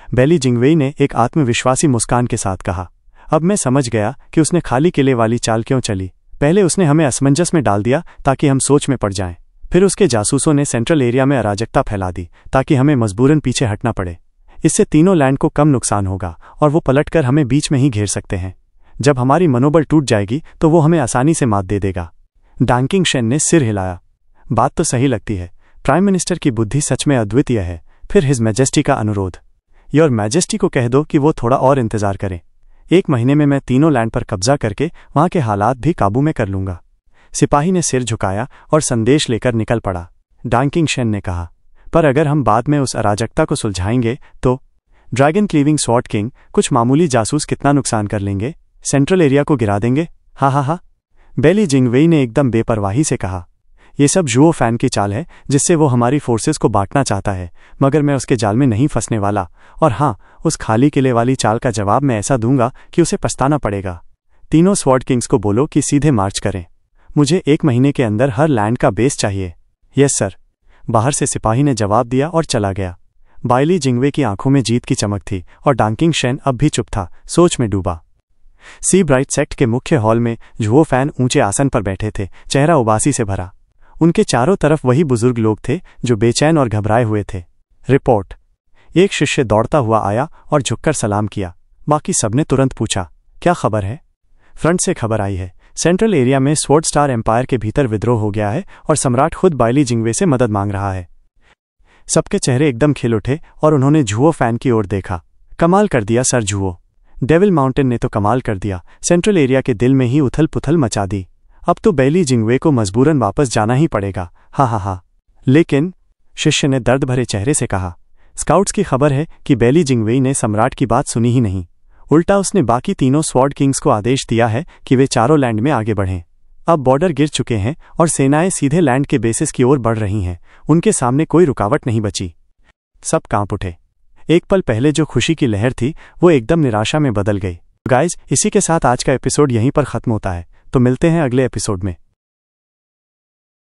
[SPEAKER 1] बैली जिंगवेई ने एक आत्मविश्वासी मुस्कान के साथ कहा, अब मैं समझ गया कि उसने खाली किले वाली चाल क्यों चली। पहले उसने हमें असमंजस में डाल दिया ताकि हम सोच में पड़ जाएं। फिर उसके जासूसों ने सेंट्रल एरिया में अराजकता फैला दी ताकि हमें मजबूरन पीछे हटना पड़े। इससे तीनों लैंड को कम नुकसान होगा और वो पलटकर हमें बीच में ही घेर सकते हैं। जब हमारी मनोबल टूट जाएगी तो वो हमें आसानी से मात दे देगा। डांकिंग शेन ने सिर हिलाया। बात तो सही लगती है। प्राइम मिनिस्टर की बुद्धि सच में अद्वितीय है। फिर हिज मैजेस्टी का अनुरोध। योर मैजेस्टी को कह दो कि वो थोड़ा और इंतजार करें। 1 महीने में मैं तीनों लैंड पर कब्जा करके वहां के हालात भी काबू में कर लूंगा। सिपाही ने सिर झुकाया और संदेश लेकर निकल पड़ा। डांकिंग शेन ने कहा, पर अगर हम बाद में उस अराजकता को सुलझाएंगे तो ड्रैगन क्लीविंग स्वॉर्ड किंग कुछ मामूली जासूस कितना नुकसान कर लेंगे, सेंट्रल एरिया को गिरा देंगे। हा हा हा, बेली जिंगवेई ने एकदम बेपरवाही से कहा। ये सब जुओ फैन की चाल है जिससे वो हमारी फोर्सेस को बांटना चाहता है, मगर मैं उसके जाल में नहीं फंसने वाला। और हाँ, उस खाली किले वाली चाल का जवाब मैं ऐसा दूंगा कि उसे पछताना पड़ेगा। तीनों स्वॉर्ड किंग्स को बोलो कि सीधे मार्च करें। मुझे 1 महीने के अंदर हर लैंड का बेस चाहिए। यस सर, बाहर से सिपाही ने जवाब दिया और चला गया। बाइली जिंगवे की आंखों में जीत की चमक थी और डांकिंग शेन अब भी चुप था, सोच में डूबा। सी ब्राइट सेक्ट के मुख्य हॉल में जुओ फैन ऊंचे आसन पर बैठे थे, चेहरा उबासी से भरा। उनके चारों तरफ वही बुजुर्ग लोग थे जो बेचैन और घबराए हुए थे। रिपोर्ट। एक शिष्य दौड़ता हुआ आया और झुककर सलाम किया। बाकी सबने तुरंत पूछा, क्या खबर है? फ्रंट से खबर आई है, सेंट्रल एरिया में स्वॉर्ड स्टार एम्पायर के भीतर विद्रोह हो गया है और सम्राट खुद बाइली जिंगवे से मदद मांग रहा है। सबके चेहरे एकदम खिल उठे और उन्होंने जुओ फैन की ओर देखा। कमाल कर दिया सर जुओ। डेविल माउंटेन ने तो कमाल कर दिया, सेंट्रल एरिया के दिल में ही उथल पुथल मचा दी। अब तो बेली जिंगवे को मजबूरन वापस जाना ही पड़ेगा। हा हा हा। लेकिन शिष्य ने दर्द भरे चेहरे से कहा, स्काउट्स की खबर है कि बेली जिंगवे ने सम्राट की बात सुनी ही नहीं। उल्टा उसने बाकी तीनों स्वॉर्ड किंग्स को आदेश दिया है कि वे चारों लैंड में आगे बढ़ें। अब बॉर्डर गिर चुके हैं और सेनाएं सीधे लैंड के बेसिस की ओर बढ़ रही हैं। उनके सामने कोई रुकावट नहीं बची। सब कांप उठे। एक पल पहले जो खुशी की लहर थी वो एकदम निराशा में बदल गई। गाइज, इसी के साथ आज का एपिसोड यहीं पर खत्म होता है, तो मिलते हैं अगले एपिसोड में।